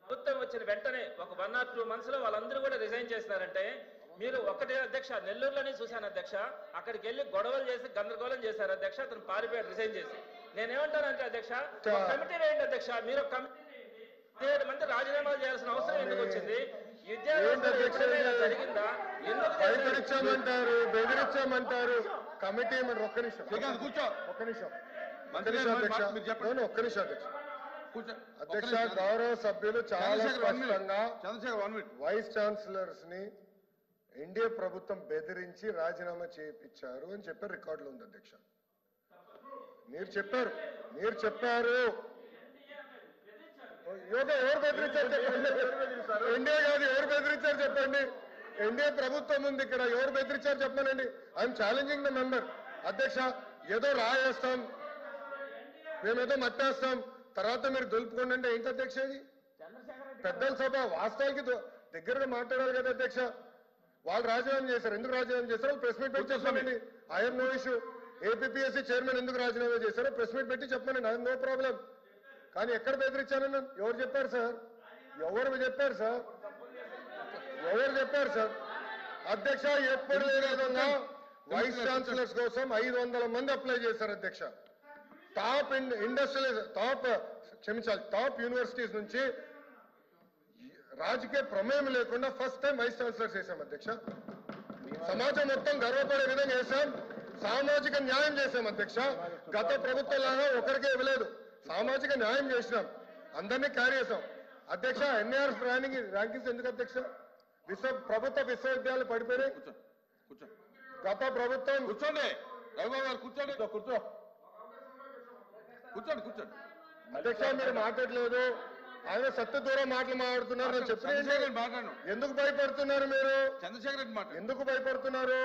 ప్రభుత్వం వచ్చిన వెంటనే ఒక 1 or 2 months లో వాళ్ళందరూ కూడా రిజైన్ చేస్తున్నారంటే మీరు ఒకటే అధ్యక్ష. నెల్లూరులోనే చూశాను అధ్యక్ష. అక్కడికి వెళ్ళి గొడవలు చేసి గందరగోళం చేశారు అధ్యక్ష. అతను పారిపోయాడు రిజైన్ చేసి. నేనేమంటానంటే అధ్యక్ష, కమిటీ వేయండి అధ్యక్ష. మీరు ఒక కమిటీ 17 మంది రాజీనామాలు చేయాల్సిన అవసరం ఎందుకు వచ్చింది? జరిగిందా? భయపడిచ్చామంటారు, బెదిరించామంటారు. కమిటీ మరి ఒక్క నిమిషం. కూర్చో. ఒక్క నిమిషం. చెప్పండి. ఒక్క నిమిషం అధ్యక్ష. అధ్యక్ష, గౌరవ సభ్యులు చాలా స్పష్టంగా వైస్ ఛాన్సలర్స్ ని ఎన్డీఏ ప్రభుత్వం బెదిరించి రాజీనామా చేయించారు అని చెప్పి రికార్డులో ఉంది అధ్యక్ష. మీరు చెప్పారు ఎవరు బెదిరించారు చెప్పండి. ఎన్డీఏ కాదు, ఎవరు బెదిరించారు చెప్పండి. ఎన్డీఏ ప్రభుత్వం ఉంది ఇక్కడ, ఎవరు బెదిరించారు చెప్పనండి. I'm challenging the member. అధ్యక్ష, ఏదో రాయేస్తాం, మేమేదో మట్టేస్తాం, తర్వాత మీరు దొలుపుకోండి అంటే ఏంటి అధ్యక్ష? ఇది పెద్దల సభ. వాస్తవానికి దగ్గరగా మాట్లాడాలి కదా అధ్యక్ష. వాళ్ళు రాజీనామా చేశారు. ఎందుకు రాజీనామా చేశారో ప్రెస్ మీట్ పెట్టి చెప్పండి. I have no issue. APSC chairman ఎందుకు రాజీనామా చేశారో ప్రెస్ మీట్ పెట్టి చెప్పండి. I have no problem. కానీ ఎక్కడ బెదిరించానని ఎవరు చెప్పారు సార్? ఎవరు చెప్పారు సార్? అధ్యక్ష, ఎప్పుడు లేని విధంగా వైస్ ఛాన్సలర్స్ కోసం 500 మంది అప్లై చేశారు అధ్యక్ష. టాప్ యూనివర్సిటీస్ నుంచి రాజకీయ ప్రమేయం లేకుండా ఫస్ట్ టైం వైస్ ఛాన్సలర్స్ చేశాం అధ్యక్ష. సమాజం మొత్తం గర్వపడే విధంగా చేశాం. సామాజిక న్యాయం చేశాం అధ్యక్ష. గత ప్రభుత్వంలాగా ఒకరికే ఇవ్వలేదు. సామాజిక న్యాయం చేసినాం, అందరినీ క్యారీ చేశాం అధ్యక్ష. ఎన్ఏఆర్ ర్యాంకింగ్స్ ఎందుకు అధ్యక్ష? ప్రభుత్వ విశ్వవిద్యాలయాలు పడిపోయినాయి. గత ప్రభుత్వం. కూర్చోండి రఘుబాబు గారు. కూర్చోండి. కూర్చోండి. అధ్యక్ష, మీరు మాట్లాడలేదు. ఆయన సత్యదూరం మాటలు మాట్లాడుతున్నారు. చెప్పండి, ఎందుకు భయపడుతున్నారు మీరు? చంద్రశేఖర్ రెడ్డి మాట ఎందుకు భయపడుతున్నారు?